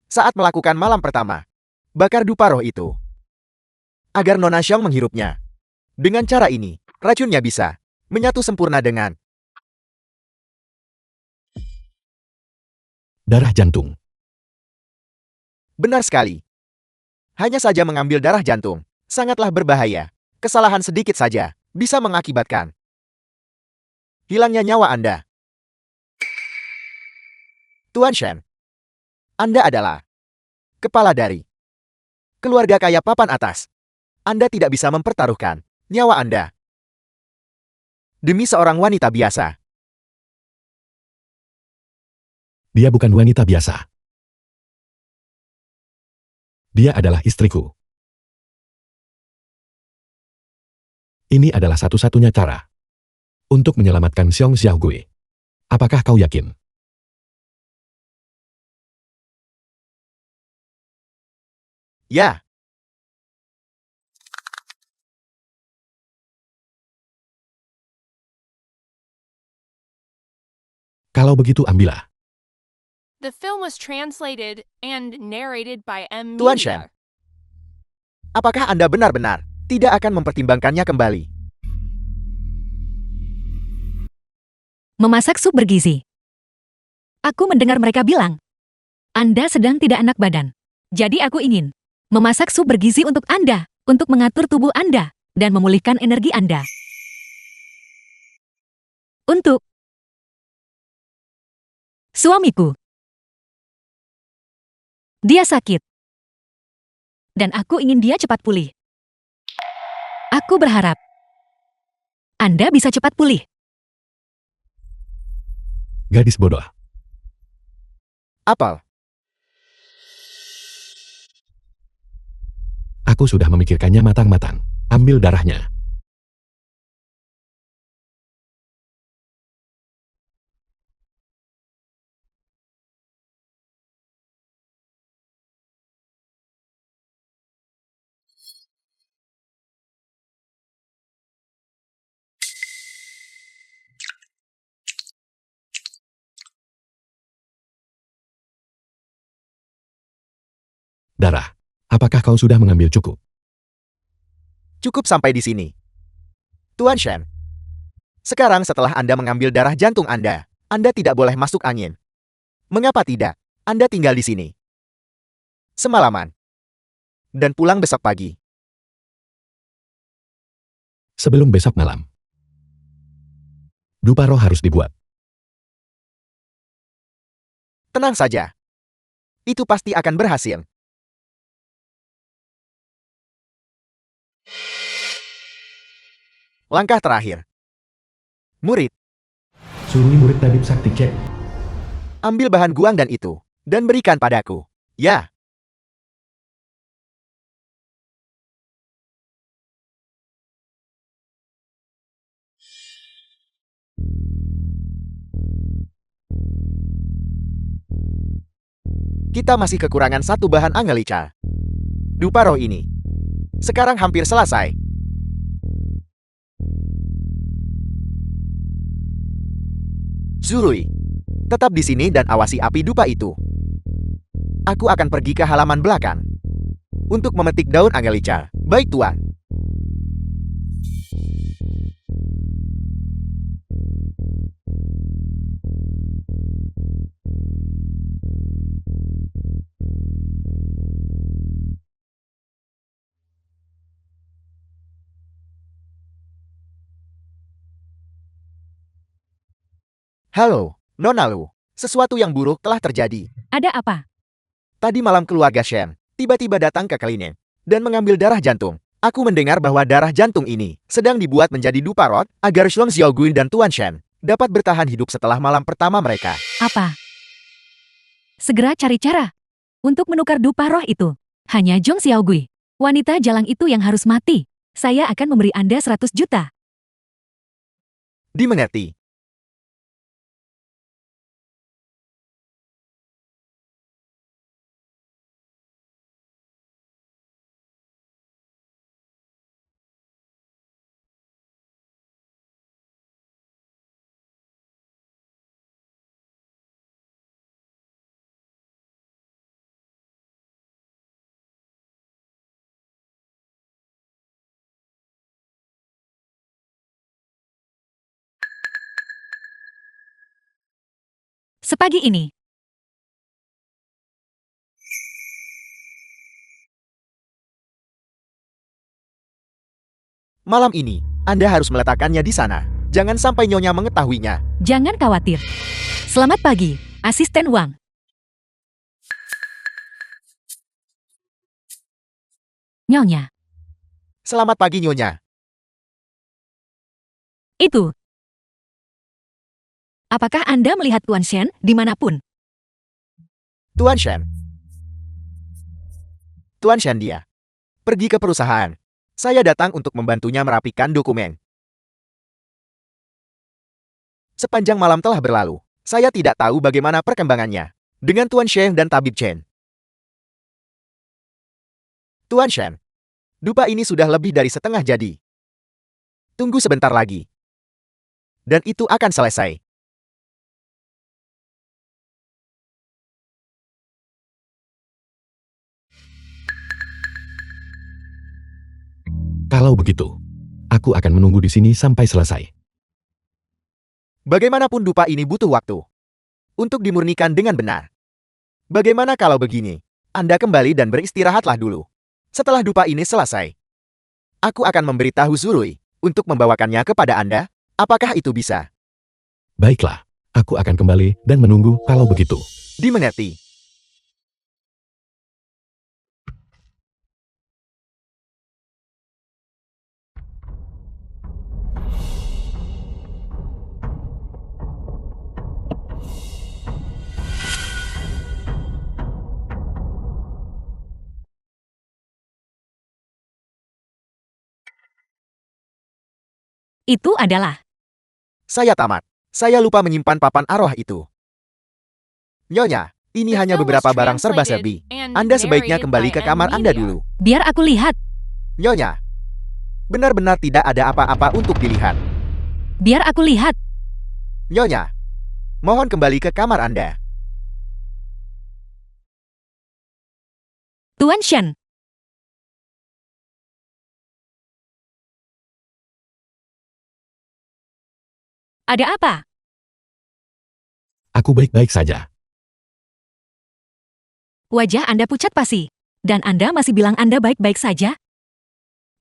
Saat melakukan malam pertama, bakar dupa roh itu. Agar Nona Xiong menghirupnya. Dengan cara ini, racunnya bisa menyatu sempurna dengan Darah jantung. benar sekali. Hanya saja mengambil darah jantung sangatlah berbahaya. Kesalahan sedikit saja bisa mengakibatkan hilangnya nyawa Anda. Tuan Shen, Anda adalah kepala dari keluarga kaya papan atas. Anda tidak bisa mempertaruhkan nyawa Anda demi seorang wanita biasa. Dia bukan wanita biasa. Dia adalah istriku. Ini adalah satu-satunya cara untuk menyelamatkan Xiong Xiaogui. Apakah kau yakin? Ya, Kalau begitu ambillah. The film was translated and narrated by M Tuan Media. Shen, apakah Anda benar-benar tidak akan mempertimbangkannya kembali? Memasak sup bergizi. Aku mendengar mereka bilang, Anda sedang tidak enak badan. Jadi aku ingin memasak sup bergizi untuk Anda, untuk mengatur tubuh Anda, dan memulihkan energi Anda. Untuk suamiku. Dia sakit. Dan aku ingin dia cepat pulih. Aku berharap Anda bisa cepat pulih. Gadis bodoh. Apel, Aku sudah memikirkannya matang-matang. Ambil darahnya. Darah. Apakah kau sudah mengambil cukup? cukup sampai di sini. Tuan Shen, sekarang setelah Anda mengambil darah jantung Anda tidak boleh masuk angin. Mengapa tidak? Anda tinggal di sini semalaman dan pulang besok pagi. Sebelum besok malam. Dupa roh harus dibuat. Tenang saja. Itu pasti akan berhasil. Langkah terakhir. Murid, Suruhi murid tabib sakti cek. ambil bahan guang dan itu, dan berikan padaku. Ya. Kita masih kekurangan satu bahan Angelica. Dupa roh ini sekarang hampir selesai. Zurui, tetap di sini dan awasi api dupa itu. Aku akan pergi ke halaman belakang untuk memetik daun Angelica. Baik, Tuan. Halo, Nona Lu. Sesuatu yang buruk telah terjadi. Ada apa? Tadi malam keluarga Shen tiba-tiba datang ke klinik dan mengambil darah jantung Aku mendengar bahwa darah jantung ini sedang dibuat menjadi dupa rot agar Xiong Xiaogui dan Tuan Shen dapat bertahan hidup setelah malam pertama mereka. Apa? Segera cari cara untuk menukar dupa roh itu. Hanya Zhong Xiaogui, wanita jalang itu yang harus mati. Saya akan memberi Anda 100 juta. Dimengerti. Sepagi ini, Malam ini, Anda harus meletakkannya di sana. Jangan sampai Nyonya mengetahuinya. jangan khawatir. Selamat pagi, Asisten Wang. Nyonya, Selamat pagi Nyonya. itu. Apakah Anda melihat Tuan Shen dimanapun? Tuan Shen. Tuan Shen dia. Pergi ke perusahaan. Saya datang untuk membantunya merapikan dokumen. Sepanjang malam telah berlalu. Saya tidak tahu bagaimana perkembangannya dengan Tuan Shen dan Tabib Chen. Tuan Shen, dupa ini sudah lebih dari setengah jadi. Tunggu sebentar lagi. Dan itu akan selesai. Kalau begitu, aku akan menunggu di sini sampai selesai. Bagaimanapun dupa ini butuh waktu untuk dimurnikan dengan benar. Bagaimana kalau begini? Anda kembali dan beristirahatlah dulu. Setelah dupa ini selesai, aku akan memberitahu Zurui untuk membawakannya kepada Anda. Apakah itu bisa? Baiklah, aku akan kembali dan menunggu kalau begitu. Dimengerti. Itu adalah Saya tamat. Saya lupa menyimpan papan arwah itu. Nyonya, ini The hanya film was beberapa barang serba-serbi. translated and Anda sebaiknya narrated kembali by ke kamar M Anda Media. dulu. biar aku lihat. Nyonya, benar-benar tidak ada apa-apa untuk dilihat. Biar aku lihat. Nyonya, mohon kembali ke kamar Anda. Tuan Shen, ada apa? Aku baik-baik saja. Wajah Anda pucat pasi. Dan Anda masih bilang Anda baik-baik saja?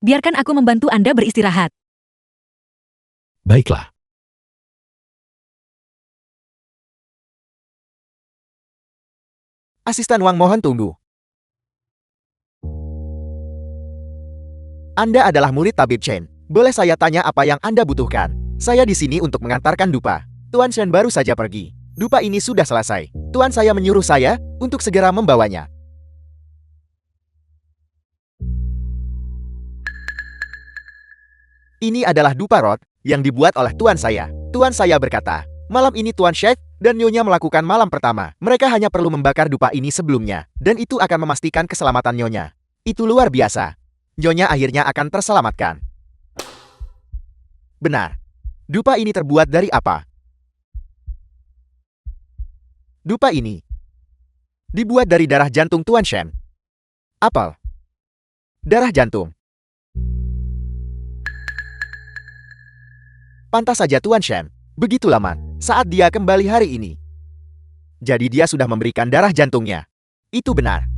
Biarkan aku membantu Anda beristirahat. Baiklah. Asisten Wang mohon tunggu. Anda adalah murid Tabib Chen. Boleh saya tanya apa yang Anda butuhkan? Saya di sini untuk mengantarkan dupa. Tuan Shen baru saja pergi. Dupa ini sudah selesai. Tuan saya menyuruh saya untuk segera membawanya. Ini adalah dupa rot yang dibuat oleh Tuan saya. Tuan saya berkata, malam ini Tuan Sheikh dan Nyonya melakukan malam pertama. Mereka hanya perlu membakar dupa ini sebelumnya. Dan itu akan memastikan keselamatan Nyonya. Itu luar biasa. Nyonya akhirnya akan terselamatkan. Benar. Dupa ini terbuat dari apa? Dupa ini dibuat dari darah jantung Tuan Shen. Apel. Darah jantung. Pantas saja Tuan Shen begitu lama saat dia kembali hari ini. Jadi dia sudah memberikan darah jantungnya. Itu benar.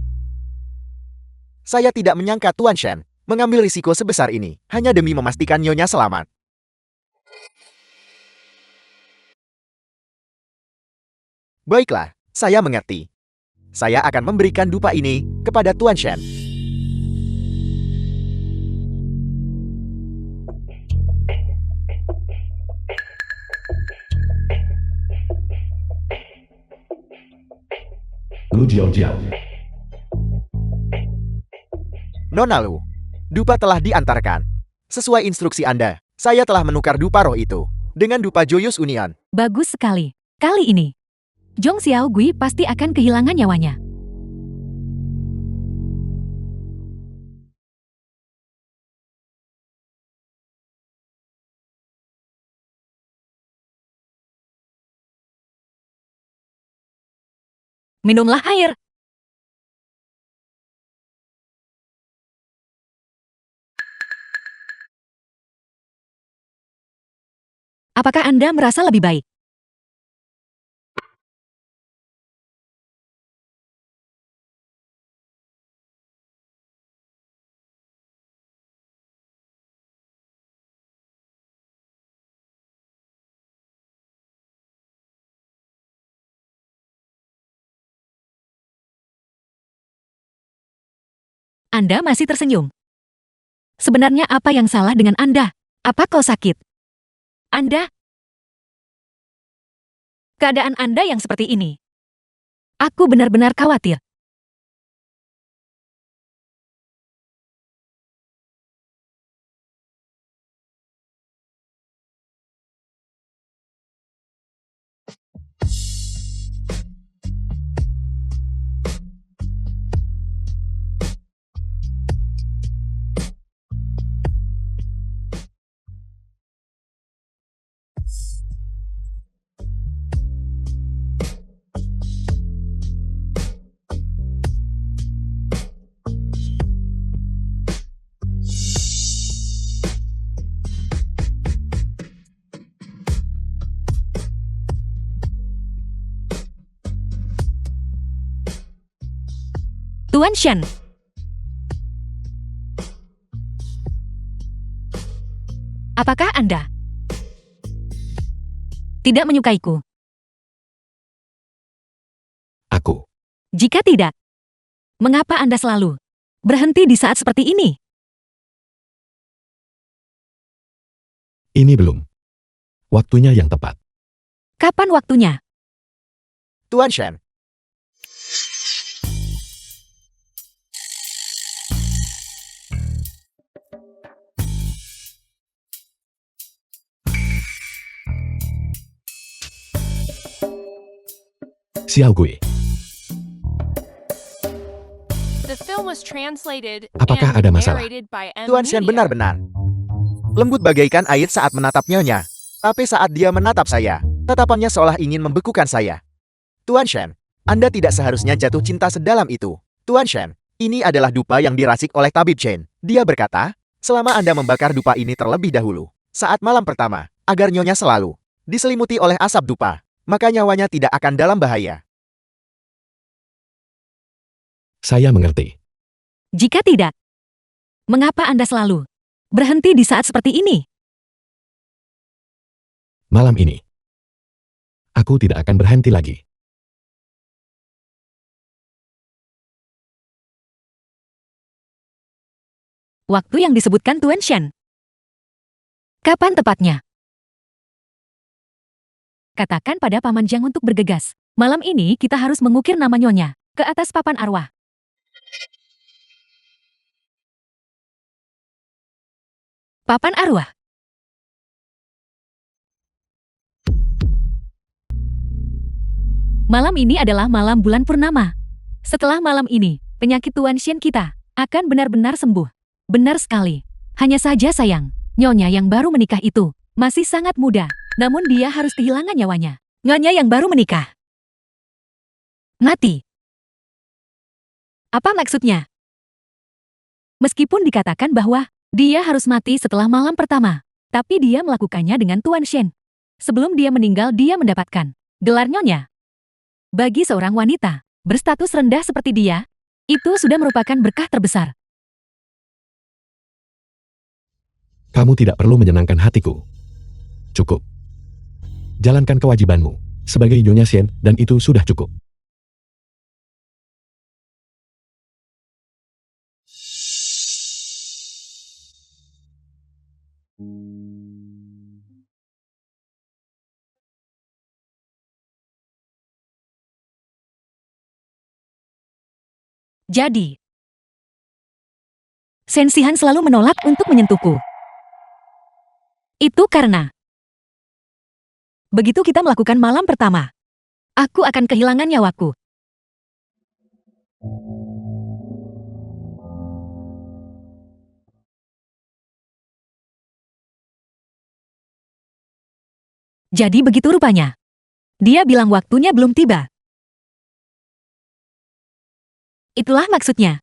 Saya tidak menyangka Tuan Shen mengambil risiko sebesar ini hanya demi memastikan Nyonya selamat. Baiklah, saya mengerti. Saya akan memberikan dupa ini kepada Tuan Shen. Lu Jiao Jiao. Nona Lu, dupa telah diantarkan. Sesuai instruksi Anda, saya telah menukar dupa roh itu dengan dupa Joyous Union. Bagus sekali. Kali ini, Zhong Xiaogui pasti akan kehilangan nyawanya. Minumlah air. Apakah Anda merasa lebih baik? Anda masih tersenyum. Sebenarnya apa yang salah dengan Anda? Apa kau sakit? Anda? Keadaan Anda yang seperti ini. Aku benar-benar khawatir. Tuan Shen. Apakah Anda tidak menyukaiku? Aku. Jika tidak, mengapa Anda selalu berhenti di saat seperti ini? Ini belum. Waktunya yang tepat. Kapan waktunya? Tuan Shen, Xiaogui. The film was translated Apakah and ada masalah? narrated by M Tuan Shen Media. benar-benar lembut bagaikan air saat menatap nyonya. Tapi saat dia menatap saya, tatapannya seolah ingin membekukan saya. Tuan Shen, Anda tidak seharusnya jatuh cinta sedalam itu. Tuan Shen, ini adalah dupa yang diracik oleh tabib Chen. Dia berkata, selama Anda membakar dupa ini terlebih dahulu, saat malam pertama, agar nyonya selalu diselimuti oleh asap dupa, maka nyawanya tidak akan dalam bahaya. Saya mengerti. Jika tidak, mengapa Anda selalu berhenti di saat seperti ini? Malam ini, aku tidak akan berhenti lagi. Waktu yang disebutkan Tuan Shen. Kapan tepatnya? Katakan pada Paman Jiang untuk bergegas. Malam ini kita harus mengukir nama nyonya ke atas papan arwah. Papan arwah. Malam ini adalah malam bulan purnama. Setelah malam ini, penyakit Tuan Shen kita akan benar-benar sembuh. Benar sekali. Hanya saja sayang, nyonya yang baru menikah itu masih sangat muda. Namun dia harus kehilangan nyawanya. Nyonya yang baru menikah mati. Apa maksudnya? Meskipun dikatakan bahwa dia harus mati setelah malam pertama, tapi dia melakukannya dengan Tuan Shen. Sebelum dia meninggal, dia mendapatkan gelar nyonya. Bagi seorang wanita berstatus rendah seperti dia, itu sudah merupakan berkah terbesar. Kamu tidak perlu menyenangkan hatiku. Cukup. Jalankan kewajibanmu sebagai Nyonya Shen dan itu sudah cukup. Jadi, Sensihan selalu menolak untuk menyentuhku. Itu karena begitu kita melakukan malam pertama, aku akan kehilangan nyawaku. Jadi begitu rupanya. Dia bilang waktunya belum tiba. Itulah maksudnya.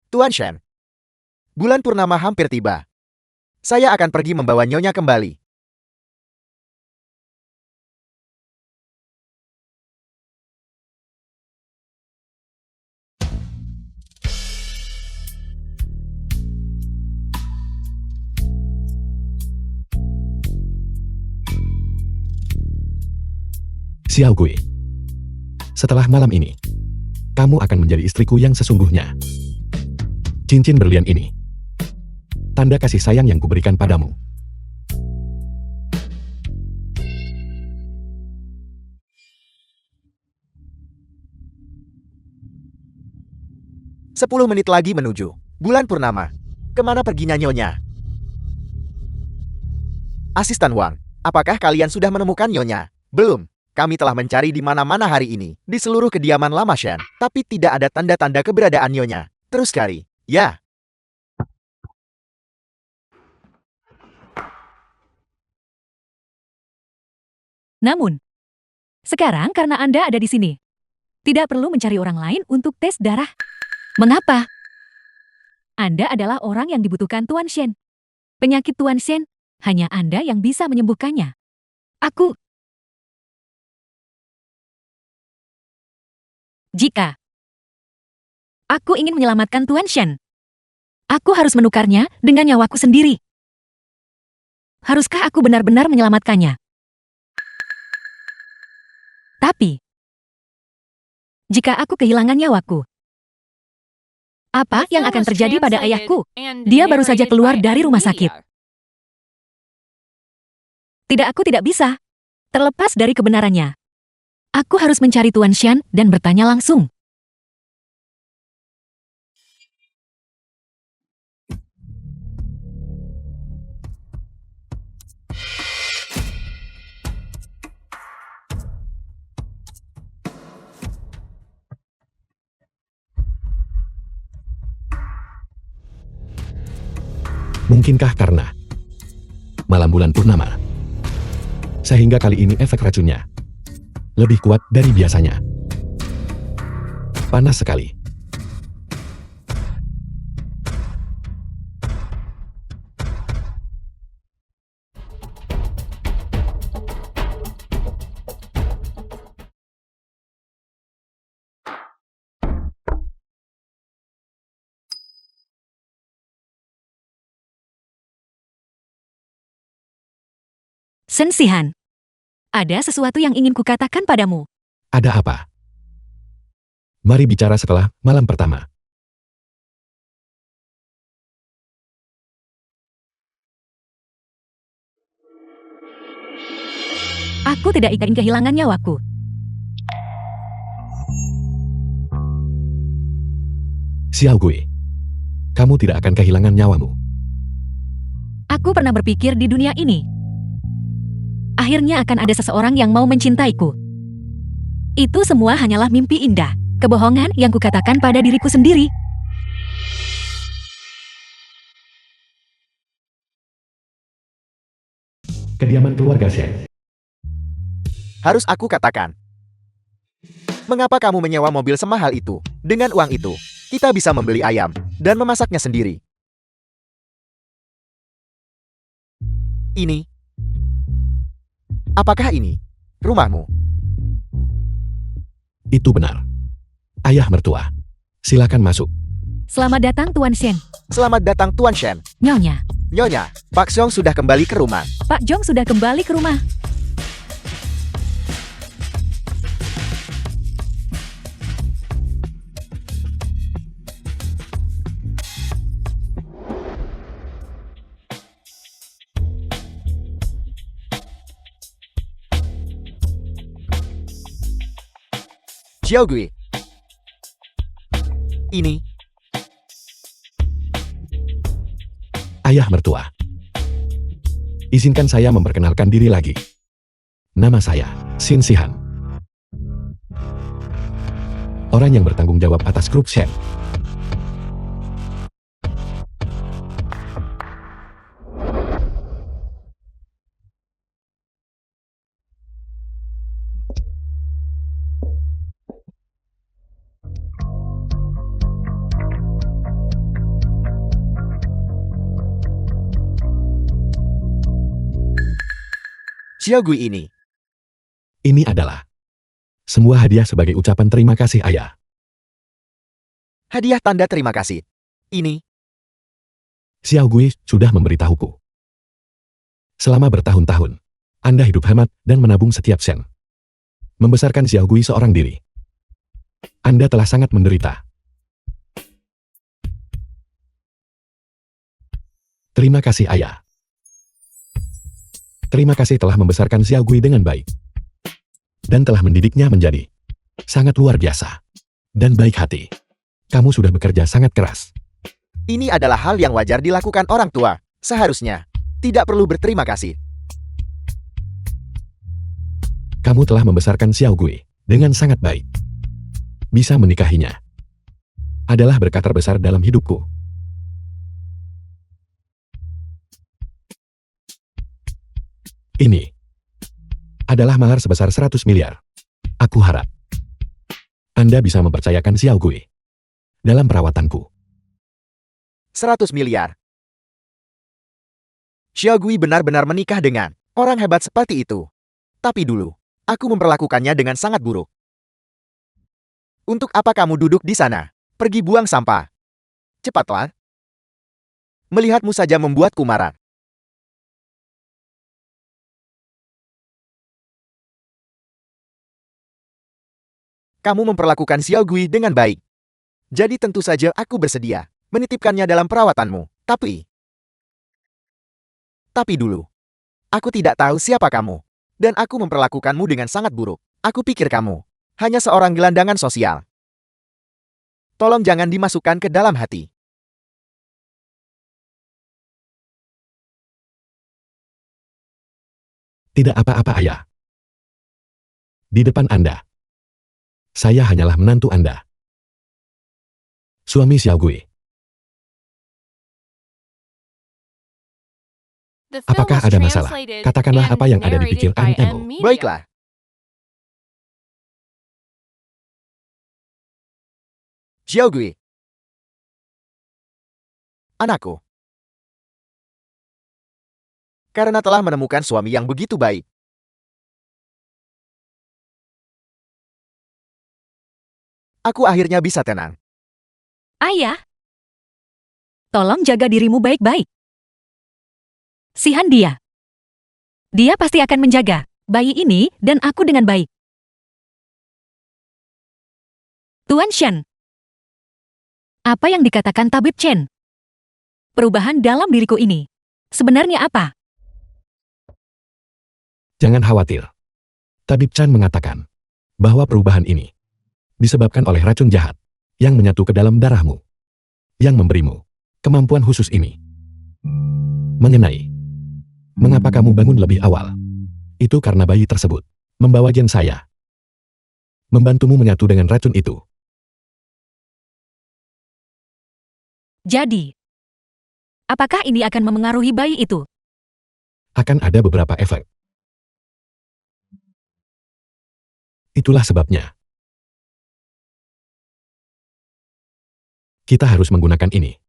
Tuan Shen, bulan purnama hampir tiba. Saya akan pergi membawa Nyonya kembali. Xiao Gui. Setelah malam ini, kamu akan menjadi istriku yang sesungguhnya. Cincin berlian ini, tanda kasih sayang yang kuberikan padamu. Sepuluh menit lagi menuju bulan purnama. Kemana perginya Nyonya? Asisten Wang, apakah kalian sudah menemukan Nyonya? Belum. Kami telah mencari di mana-mana hari ini, di seluruh kediaman Lama Shen, tapi tidak ada tanda-tanda keberadaan Nyonya. Terus sekali, ya. Namun, sekarang karena Anda ada di sini, tidak perlu mencari orang lain untuk tes darah. Mengapa? Anda adalah orang yang dibutuhkan Tuan Shen. Penyakit Tuan Shen, hanya Anda yang bisa menyembuhkannya. Jika aku ingin menyelamatkan Tuan Shen, aku harus menukarnya dengan nyawaku sendiri. Haruskah aku benar-benar menyelamatkannya? Tapi, jika aku kehilangan nyawaku, apa The yang film akan was terjadi pada translated ayahku? and Dia baru saja narrated keluar by dari rumah sakit. M-Media. Aku tidak bisa. Terlepas dari kebenarannya, aku harus mencari Tuan Shen dan bertanya langsung. Mungkinkah karena malam bulan purnama, sehingga kali ini efek racunnya lebih kuat dari biasanya. Panas sekali. Sensihan, ada sesuatu yang ingin kukatakan padamu. Ada apa? Mari bicara setelah malam pertama. Aku tidak ingin kehilangan nyawaku. Xiao Gui, kamu tidak akan kehilangan nyawamu. Aku pernah berpikir di dunia ini, akhirnya akan ada seseorang yang mau mencintaiku. Itu semua hanyalah mimpi indah, kebohongan yang kukatakan pada diriku sendiri. Kediaman keluarga Shen. Harus aku katakan. Mengapa kamu menyewa mobil semahal itu? Dengan uang itu, kita bisa membeli ayam dan memasaknya sendiri. Ini. Apakah ini rumahmu? Itu benar. Ayah mertua. Silakan masuk. Selamat datang Tuan Shen. Selamat datang Tuan Shen. Nyonya, Nyonya, Pak Xiong sudah kembali ke rumah. Pak Jong sudah kembali ke rumah. Xiao Gui. Ini, Ayah mertua. Izinkan saya memperkenalkan diri lagi. Nama saya, Xin Sihan. Orang yang bertanggung jawab atas grup Shen. Xiao Gui ini. Ini adalah semua hadiah sebagai ucapan terima kasih ayah. Hadiah tanda terima kasih. Ini, Xiao Gui sudah memberitahuku. Selama bertahun-tahun, Anda hidup hemat dan menabung setiap sen. Membesarkan Xiao Gui seorang diri. Anda telah sangat menderita. Terima kasih ayah. Terima kasih telah membesarkan Xiao Gui dengan baik. Dan telah mendidiknya menjadi sangat luar biasa. Dan baik hati. Kamu sudah bekerja sangat keras. ini adalah hal yang wajar dilakukan orang tua. Seharusnya, tidak perlu berterima kasih. Kamu telah membesarkan Xiao Gui dengan sangat baik. Bisa menikahinya adalah berkat terbesar dalam hidupku. Ini adalah mahar sebesar 100 miliar. Aku harap Anda bisa mempercayakan Xiao Gui dalam perawatanku. 100 miliar. Xiao Gui benar-benar menikah dengan orang hebat seperti itu. Tapi dulu, aku memperlakukannya dengan sangat buruk. Untuk apa kamu duduk di sana? Pergi buang sampah. Cepatlah. Melihatmu saja membuatku marah. Kamu memperlakukan Xiao Gui dengan baik. Jadi tentu saja aku bersedia menitipkannya dalam perawatanmu. Tapi dulu, aku tidak tahu siapa kamu. Dan aku memperlakukanmu dengan sangat buruk. Aku pikir kamu hanya seorang gelandangan sosial. Tolong jangan dimasukkan ke dalam hati. Tidak apa-apa ayah. Di depan Anda, saya hanyalah menantu Anda. Suami Xiao Gui. The film Apakah was ada masalah? translated Katakanlah and apa yang ada di narrated pikiran by Emo. M Media. Baiklah. Xiao Gui. Anakku. Karena telah menemukan suami yang begitu baik. Aku akhirnya bisa tenang. Ayah, tolong jaga dirimu baik-baik. Sihan dia. Dia pasti akan menjaga bayi ini dan aku dengan baik. Tuan Shen. Apa yang dikatakan Tabib Chen? Perubahan dalam diriku ini sebenarnya apa? Jangan khawatir. Tabib Chan mengatakan bahwa perubahan ini disebabkan oleh racun jahat yang menyatu ke dalam darahmu, yang memberimu kemampuan khusus ini. Mengenai mengapa kamu bangun lebih awal, itu karena bayi tersebut membawa gen saya, membantumu menyatu dengan racun itu. Jadi, apakah ini akan memengaruhi bayi itu? Akan ada beberapa efek. Itulah sebabnya kita harus menggunakan ini.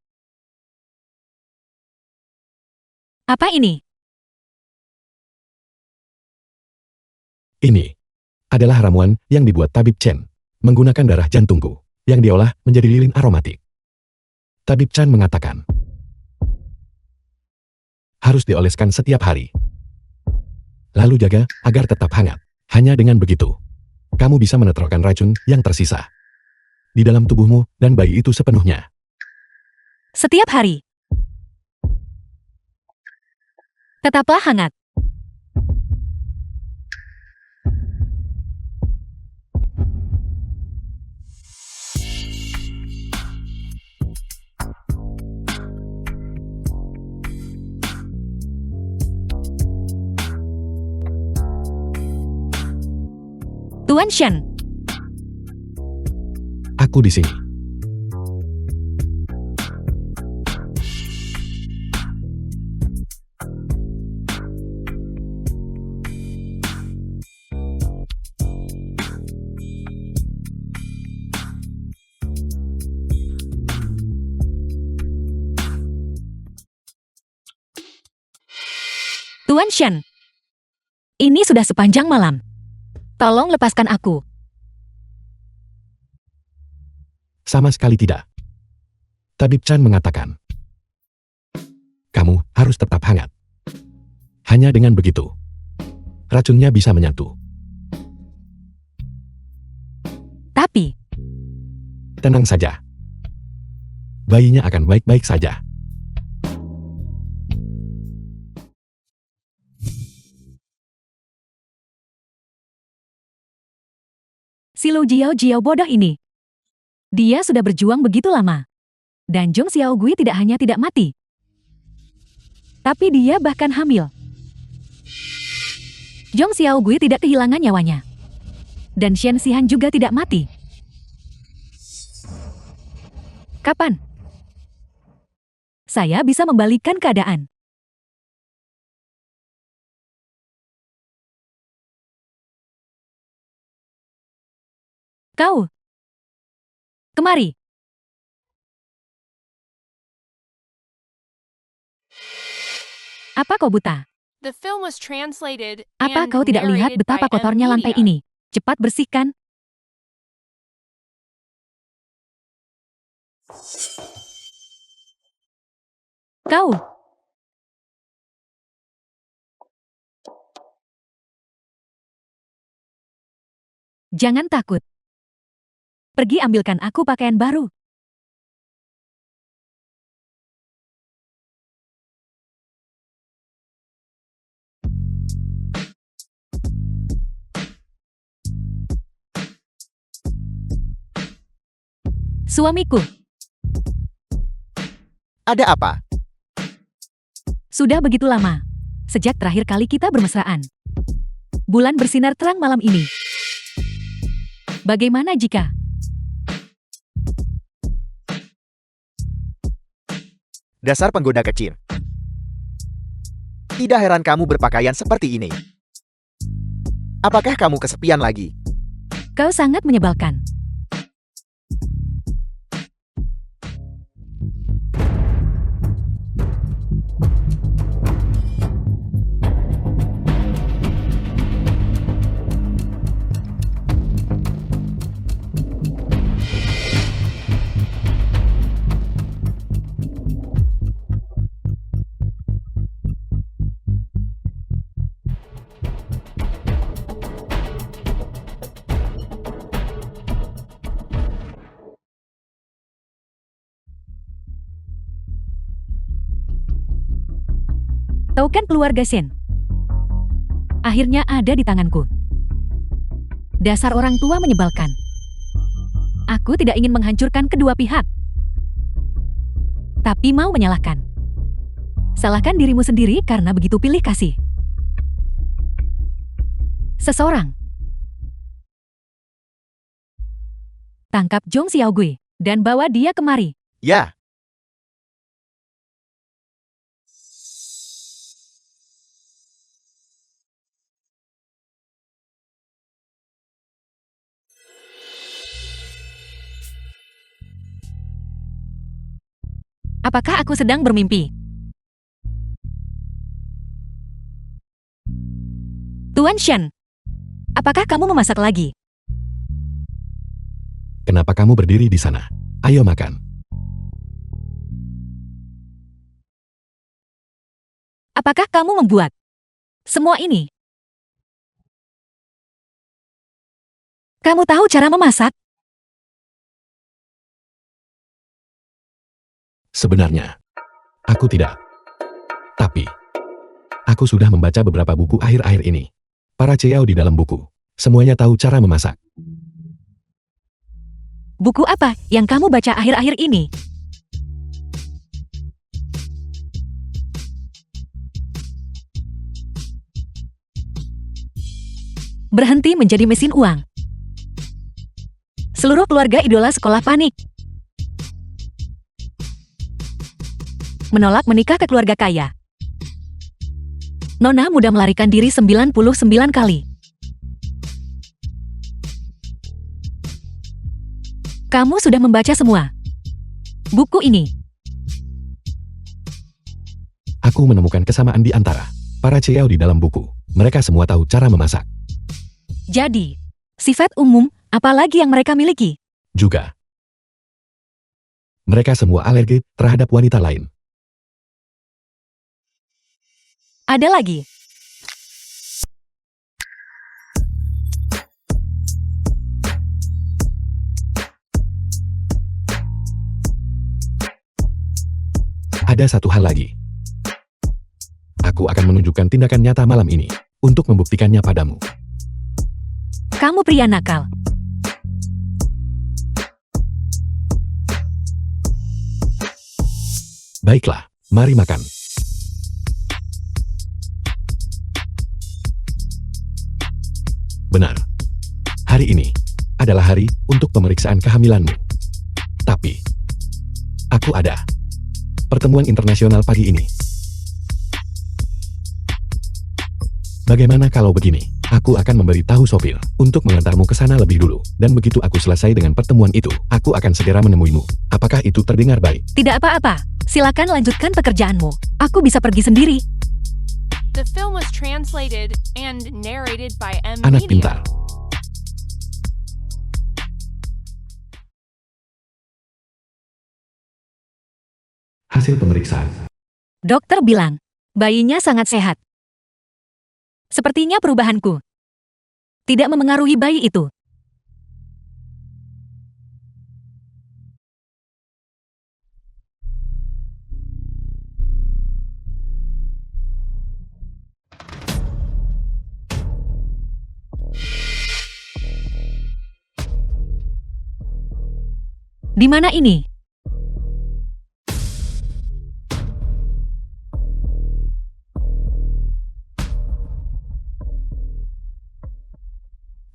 Apa ini? Ini adalah ramuan yang dibuat Tabib Chen menggunakan darah jantungku yang diolah menjadi lilin aromatik. Tabib Chan mengatakan, harus dioleskan setiap hari. Lalu jaga agar tetap hangat. Hanya dengan begitu, kamu bisa menetralkan racun yang tersisa di dalam tubuhmu dan bayi itu sepenuhnya. Setiap hari. Tetaplah hangat. Tuan Shen, Aku di sini. Tuan Shen. Ini sudah sepanjang malam. Tolong lepaskan aku. Sama sekali tidak. Tabib Chan mengatakan, kamu harus tetap hangat. Hanya dengan begitu, racunnya bisa menyatu. Tapi, Tenang saja. Bayinya akan baik-baik saja. si Lu Jiao Jiao bodoh ini. Dia sudah berjuang begitu lama. Dan Zhong Xiaogui tidak hanya tidak mati, tapi dia bahkan hamil. Zhong Xiaogui tidak kehilangan nyawanya. Dan Shen Xihan juga tidak mati. Kapan saya bisa membalikkan keadaan? Kau kemari. Apa kau buta? The film was translated Apa and kau tidak lihat narrated betapa by kotornya lantai M-Media. ini? Cepat bersihkan. Kau. Jangan takut. Pergi ambilkan aku pakaian baru. Suamiku, Ada apa? sudah begitu lama. Sejak terakhir kali kita bermesraan. Bulan bersinar terang malam ini. Bagaimana jika Dasar penggoda kecil. Tidak heran kamu berpakaian seperti ini. Apakah kamu kesepian lagi? kau sangat menyebalkan? Token keluarga Shen akhirnya ada di tanganku. Dasar orang tua menyebalkan. Aku tidak ingin menghancurkan kedua pihak, tapi mau menyalahkan. Salahkan dirimu sendiri karena begitu pilih kasih seseorang. Tangkap Zhong Xiaogui dan bawa dia kemari. Ya, Apakah aku sedang bermimpi? Tuan Shen, apakah kamu memasak lagi? Kenapa kamu berdiri di sana? Ayo makan. Apakah kamu membuat semua ini? Kamu tahu cara memasak? Sebenarnya, aku tidak. Tapi, aku sudah membaca beberapa buku akhir-akhir ini. Para CEO di dalam buku, semuanya tahu cara memasak. Buku apa yang kamu baca akhir-akhir ini? Berhenti menjadi mesin uang. Seluruh keluarga idola sekolah panik. Menolak menikah ke keluarga kaya. Nona muda melarikan diri 99 kali. Kamu sudah membaca semua buku ini. Aku menemukan kesamaan di antara para CEO di dalam buku. Mereka semua tahu cara memasak. Jadi, sifat umum apa lagi yang mereka miliki? Juga, mereka semua alergi terhadap wanita lain. Ada lagi. Ada satu hal lagi. Aku akan menunjukkan tindakan nyata malam ini untuk membuktikannya padamu. Kamu pria nakal. Baiklah, mari makan. Benar. Hari ini adalah hari untuk pemeriksaan kehamilanmu. Tapi, aku ada pertemuan internasional pagi ini. Bagaimana kalau begini? Aku akan memberitahu sopir untuk mengantarmu ke sana lebih dulu. Dan begitu aku selesai dengan pertemuan itu, aku akan segera menemuimu. Apakah itu terdengar baik? Tidak apa-apa. Silakan lanjutkan pekerjaanmu. Aku bisa pergi sendiri. The film was translated and narrated by M. Anak Media. pintar. Hasil pemeriksaan. Dokter bilang, bayinya sangat sehat. Sepertinya perubahanku tidak memengaruhi bayi itu. Di mana ini?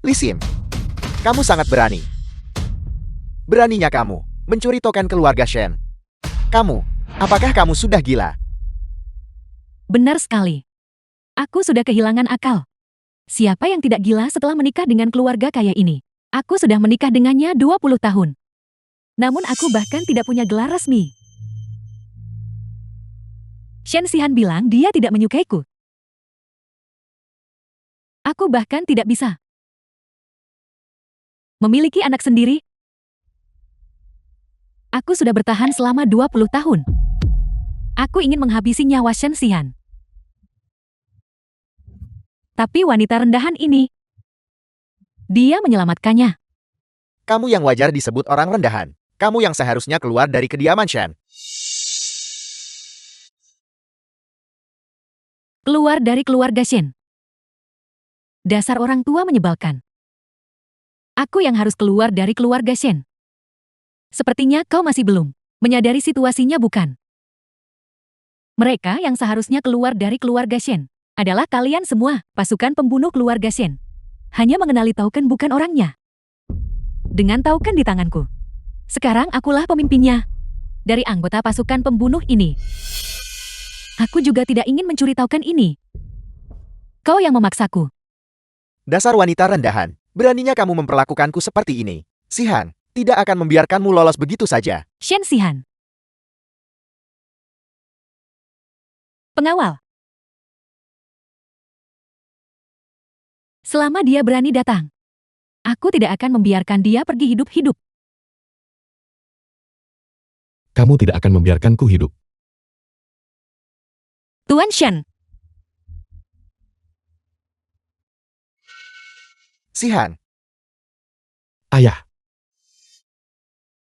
Lee Sim, kamu sangat berani. Beraninya kamu mencuri token keluarga Shen. Kamu, apakah kamu sudah gila? Benar sekali. Aku sudah kehilangan akal. Siapa yang tidak gila setelah menikah dengan keluarga kaya ini? Aku sudah menikah dengannya 20 tahun. Namun aku bahkan tidak punya gelar resmi. Shen Xihan bilang dia tidak menyukaiku. Aku bahkan tidak bisa memiliki anak sendiri. Aku sudah bertahan selama 20 tahun. Aku ingin menghabisi nyawa Shen Xihan. Tapi wanita rendahan ini, dia menyelamatkannya. Kamu yang wajar disebut orang rendahan. Kamu yang seharusnya keluar dari kediaman Shen. Keluar dari keluarga Shen. Dasar orang tua menyebalkan. Aku yang harus keluar dari keluarga Shen. Sepertinya kau masih belum menyadari situasinya, bukan? Mereka yang seharusnya keluar dari keluarga Shen adalah kalian semua, pasukan pembunuh keluarga Shen. Hanya mengenali token bukan orangnya. Dengan token di tanganku, sekarang akulah pemimpinnya. Dari anggota pasukan pembunuh ini, aku juga tidak ingin mencuri token ini. Kau yang memaksaku. Dasar wanita rendahan. Beraninya kamu memperlakukanku seperti ini. Xihan tidak akan membiarkanmu lolos begitu saja. Shen Xihan. Pengawal. Selama dia berani datang, aku tidak akan membiarkan dia pergi hidup-hidup. Kamu tidak akan membiarkanku hidup. Tuan Shen, Sihan, Ayah,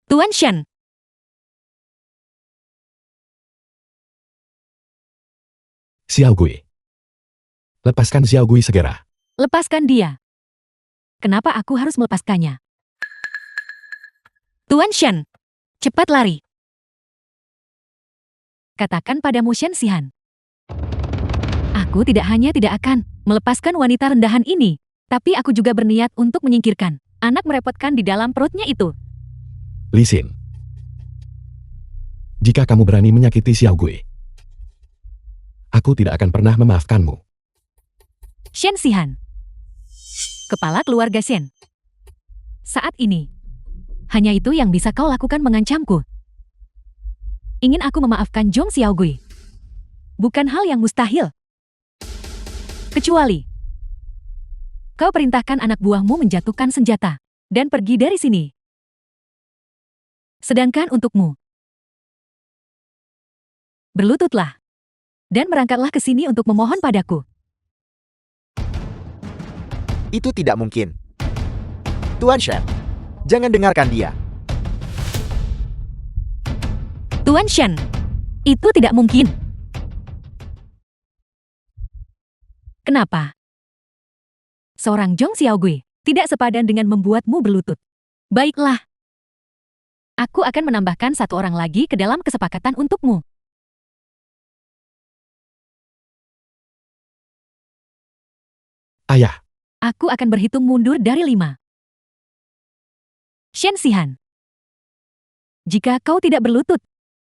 Tuan Shen. Xiao Gui. Lepaskan Xiao Gui segera. Lepaskan dia. Kenapa aku harus melepaskannya? Tuan Shen, cepat lari. Katakan padamu Shen Sihan. Aku tidak hanya tidak akan melepaskan wanita rendahan ini, tapi aku juga berniat untuk menyingkirkan anak merepotkan di dalam perutnya itu. Li Xin. Jika kamu berani menyakiti Xiao Gui, aku tidak akan pernah memaafkanmu. Shen Sihan. Kepala keluarga Shen. Saat ini, hanya itu yang bisa kau lakukan mengancamku. Ingin aku memaafkan Zhong Xiaogui. Bukan hal yang mustahil. Kecuali, kau perintahkan anak buahmu menjatuhkan senjata dan pergi dari sini. Sedangkan untukmu, berlututlah dan berangkatlah ke sini untuk memohon padaku. itu tidak mungkin. Tuan Shen, jangan dengarkan dia. Tuan Shen, itu tidak mungkin. Kenapa? Seorang Zhong Xiaogui tidak sepadan dengan membuatmu berlutut. Baiklah. Aku akan menambahkan satu orang lagi ke dalam kesepakatan untukmu. Ayah, Aku akan berhitung mundur dari 5. Shen Sihan. Jika kau tidak berlutut,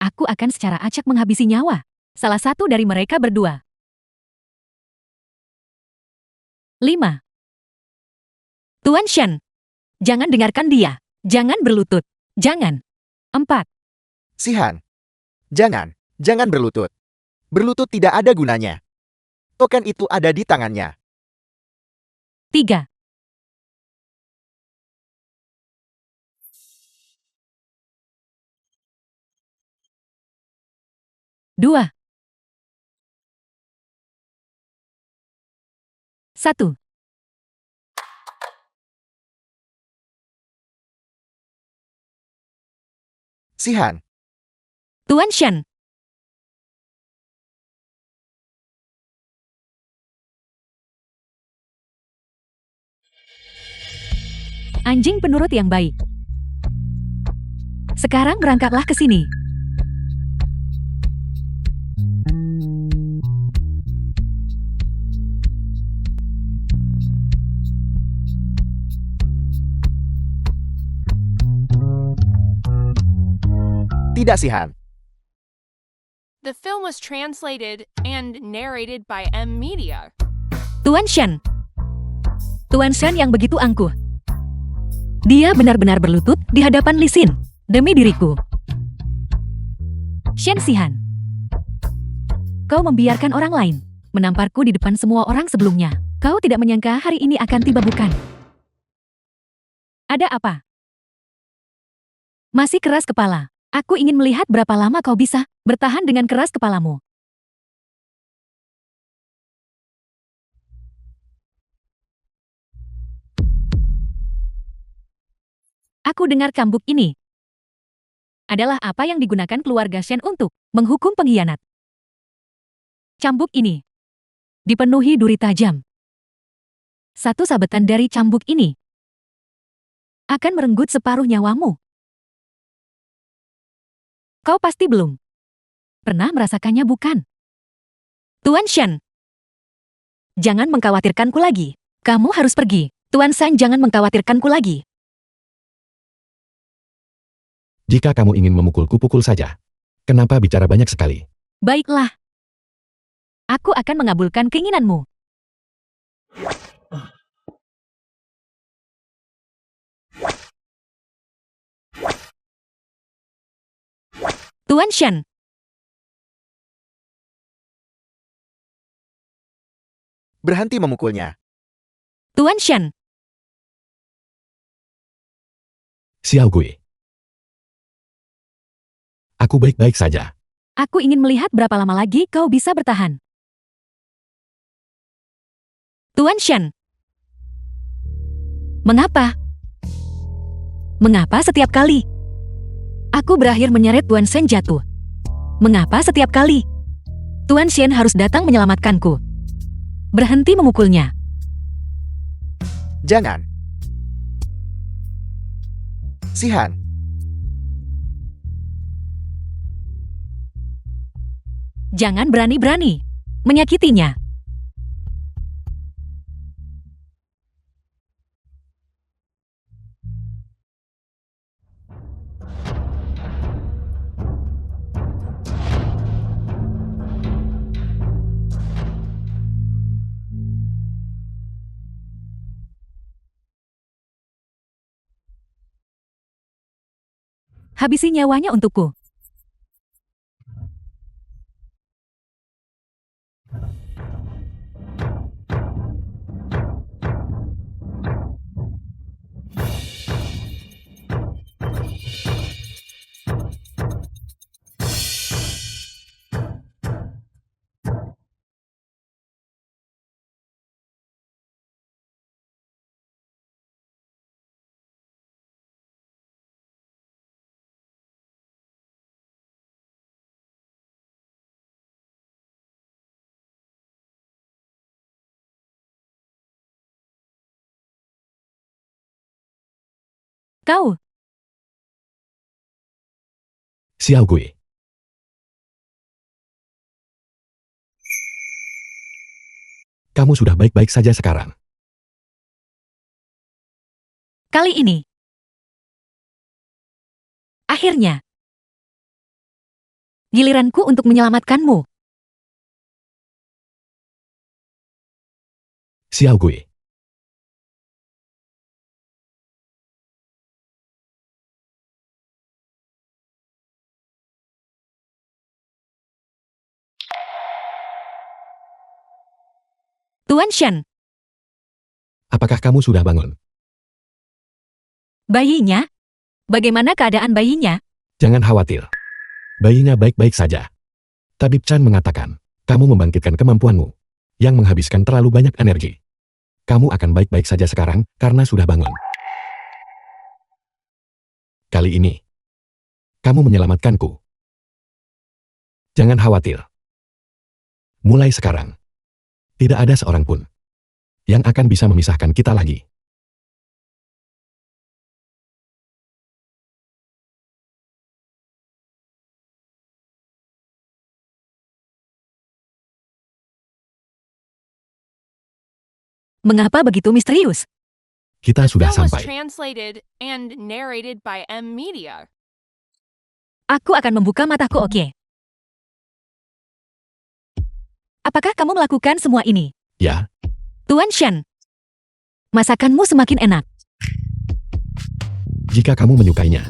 aku akan secara acak menghabisi nyawa salah satu dari mereka berdua. 5. Tuan Shen, jangan dengarkan dia. Jangan berlutut. Jangan. 4. Sihan, jangan berlutut. Berlutut tidak ada gunanya. Token itu ada di tangannya. 3. 2. 1. Sihan, Tuan Shen. Anjing penurut yang baik. Sekarang berangkatlah ke sini. tidak Sihan. The film was translated and narrated by M Media. Tuan Shen. Tuan Shen yang begitu angkuh. Dia benar-benar berlutut di hadapan Li Xin. Demi diriku. Shen Sihan. Kau membiarkan orang lain menamparku di depan semua orang sebelumnya. Kau tidak menyangka hari ini akan tiba, bukan? Ada apa? Masih keras kepala. Aku ingin melihat berapa lama kau bisa bertahan dengan keras kepalamu. Aku dengar cambuk ini adalah apa yang digunakan keluarga Shen untuk menghukum pengkhianat. Cambuk ini dipenuhi duri tajam. Satu sabetan dari cambuk ini akan merenggut separuh nyawamu. Kau pasti belum pernah merasakannya, bukan? Tuan Shen, jangan mengkhawatirkanku lagi. Kamu harus pergi. Tuan Shen, jangan mengkhawatirkanku lagi. jika kamu ingin memukulku, pukul saja. Kenapa bicara banyak sekali? Baiklah. Aku akan mengabulkan keinginanmu. Tuan Shen. Berhenti memukulnya. Tuan Shen. Xiao Gui. Aku baik-baik saja. Aku ingin melihat berapa lama lagi kau bisa bertahan. Tuan Shen. Mengapa? Mengapa setiap kali aku berakhir menyeret Tuan Shen jatuh? Mengapa setiap kali Tuan Shen harus datang menyelamatkanku? Berhenti memukulnya. Jangan. Sihan. Jangan berani-berani menyakitinya. Habisi nyawanya untukku. Kau, Xiao Gui. Kamu sudah baik-baik saja sekarang. kali ini. Akhirnya. Giliranku untuk menyelamatkanmu. Xiao Gui. Tuan Shen, Apakah kamu sudah bangun? bayinya? Bagaimana keadaan bayinya? Jangan khawatir. Bayinya baik-baik saja. Tabib Chan mengatakan, kamu membangkitkan kemampuanmu, yang menghabiskan terlalu banyak energi. Kamu akan baik-baik saja sekarang, karena sudah bangun. Kali ini, kamu menyelamatkanku. Jangan khawatir. Mulai sekarang, tidak ada seorang pun yang akan bisa memisahkan kita lagi. Mengapa begitu misterius? Kita The sudah film was sampai. translated and narrated by M Media. Aku akan membuka mataku, oke? Apakah kamu melakukan semua ini? Ya, Tuan Shen, masakanmu semakin enak. jika kamu menyukainya,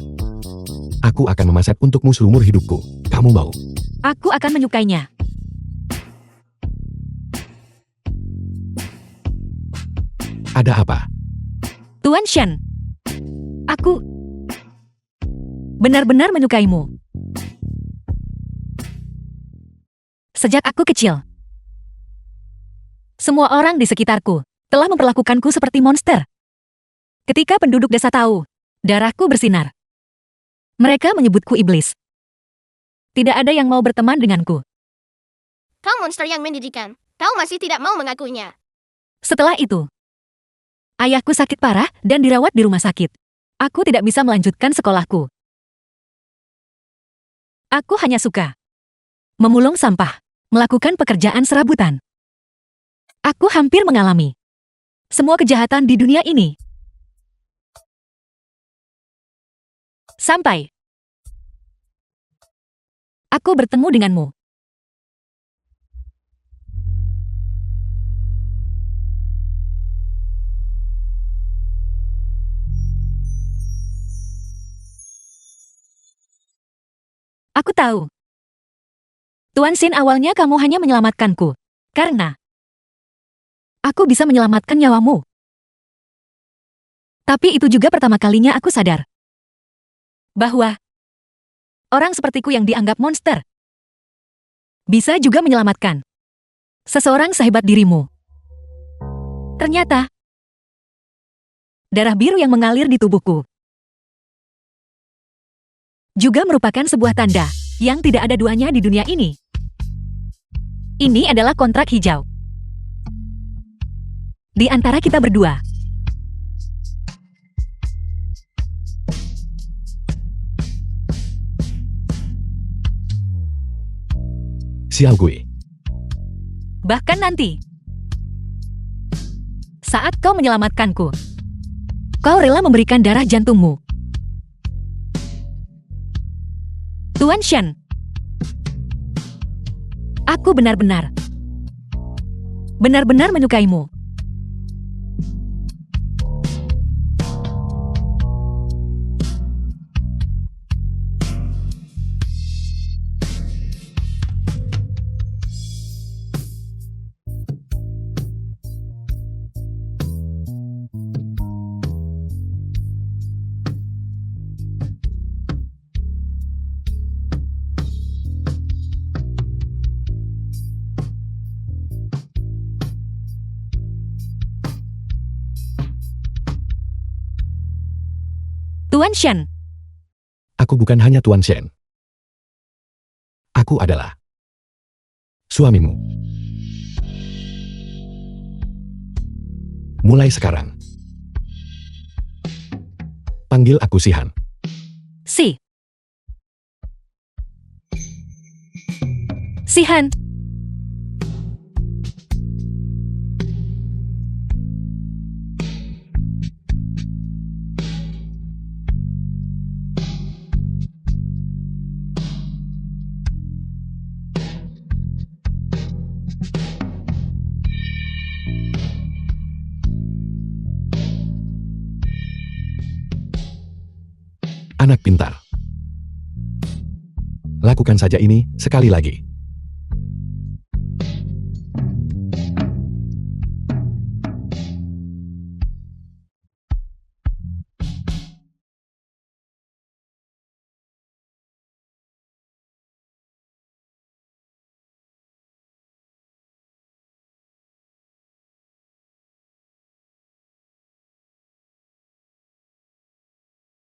aku akan memasak untukmu seumur hidupku. Kamu mau? Aku akan menyukainya. Ada apa? Tuan Shen, aku benar-benar menyukaimu. Sejak aku kecil, semua orang di sekitarku telah memperlakukanku seperti monster. Ketika penduduk desa tahu, darahku bersinar. Mereka menyebutku iblis. Tidak ada yang mau berteman denganku. Kau monster yang menjijikan. Kau masih tidak mau mengakuinya. Setelah itu, ayahku sakit parah dan dirawat di rumah sakit. Aku tidak bisa melanjutkan sekolahku. Aku hanya suka memulung sampah, melakukan pekerjaan serabutan. Aku hampir mengalami semua kejahatan di dunia ini. Sampai aku bertemu denganmu. Aku tahu. Tuan Shen, awalnya kamu hanya menyelamatkanku. Karena aku bisa menyelamatkan nyawamu. Tapi itu juga pertama kalinya aku sadar bahwa orang sepertiku yang dianggap monster bisa juga menyelamatkan seseorang sehebat dirimu. Ternyata Darah biru yang mengalir di tubuhku juga merupakan sebuah tanda yang tidak ada duanya di dunia ini. Ini adalah kontrak hijau di antara kita berdua. Xiao Gui, Bahkan nanti, saat kau menyelamatkanku, kau rela memberikan darah jantungmu. Tuan Shen, aku benar-benar menyukaimu. Tuan Shen, aku bukan hanya Tuan Shen. Aku adalah suamimu. Mulai sekarang, panggil aku Sihan. Sihan. Anak pintar. Lakukan saja ini sekali lagi.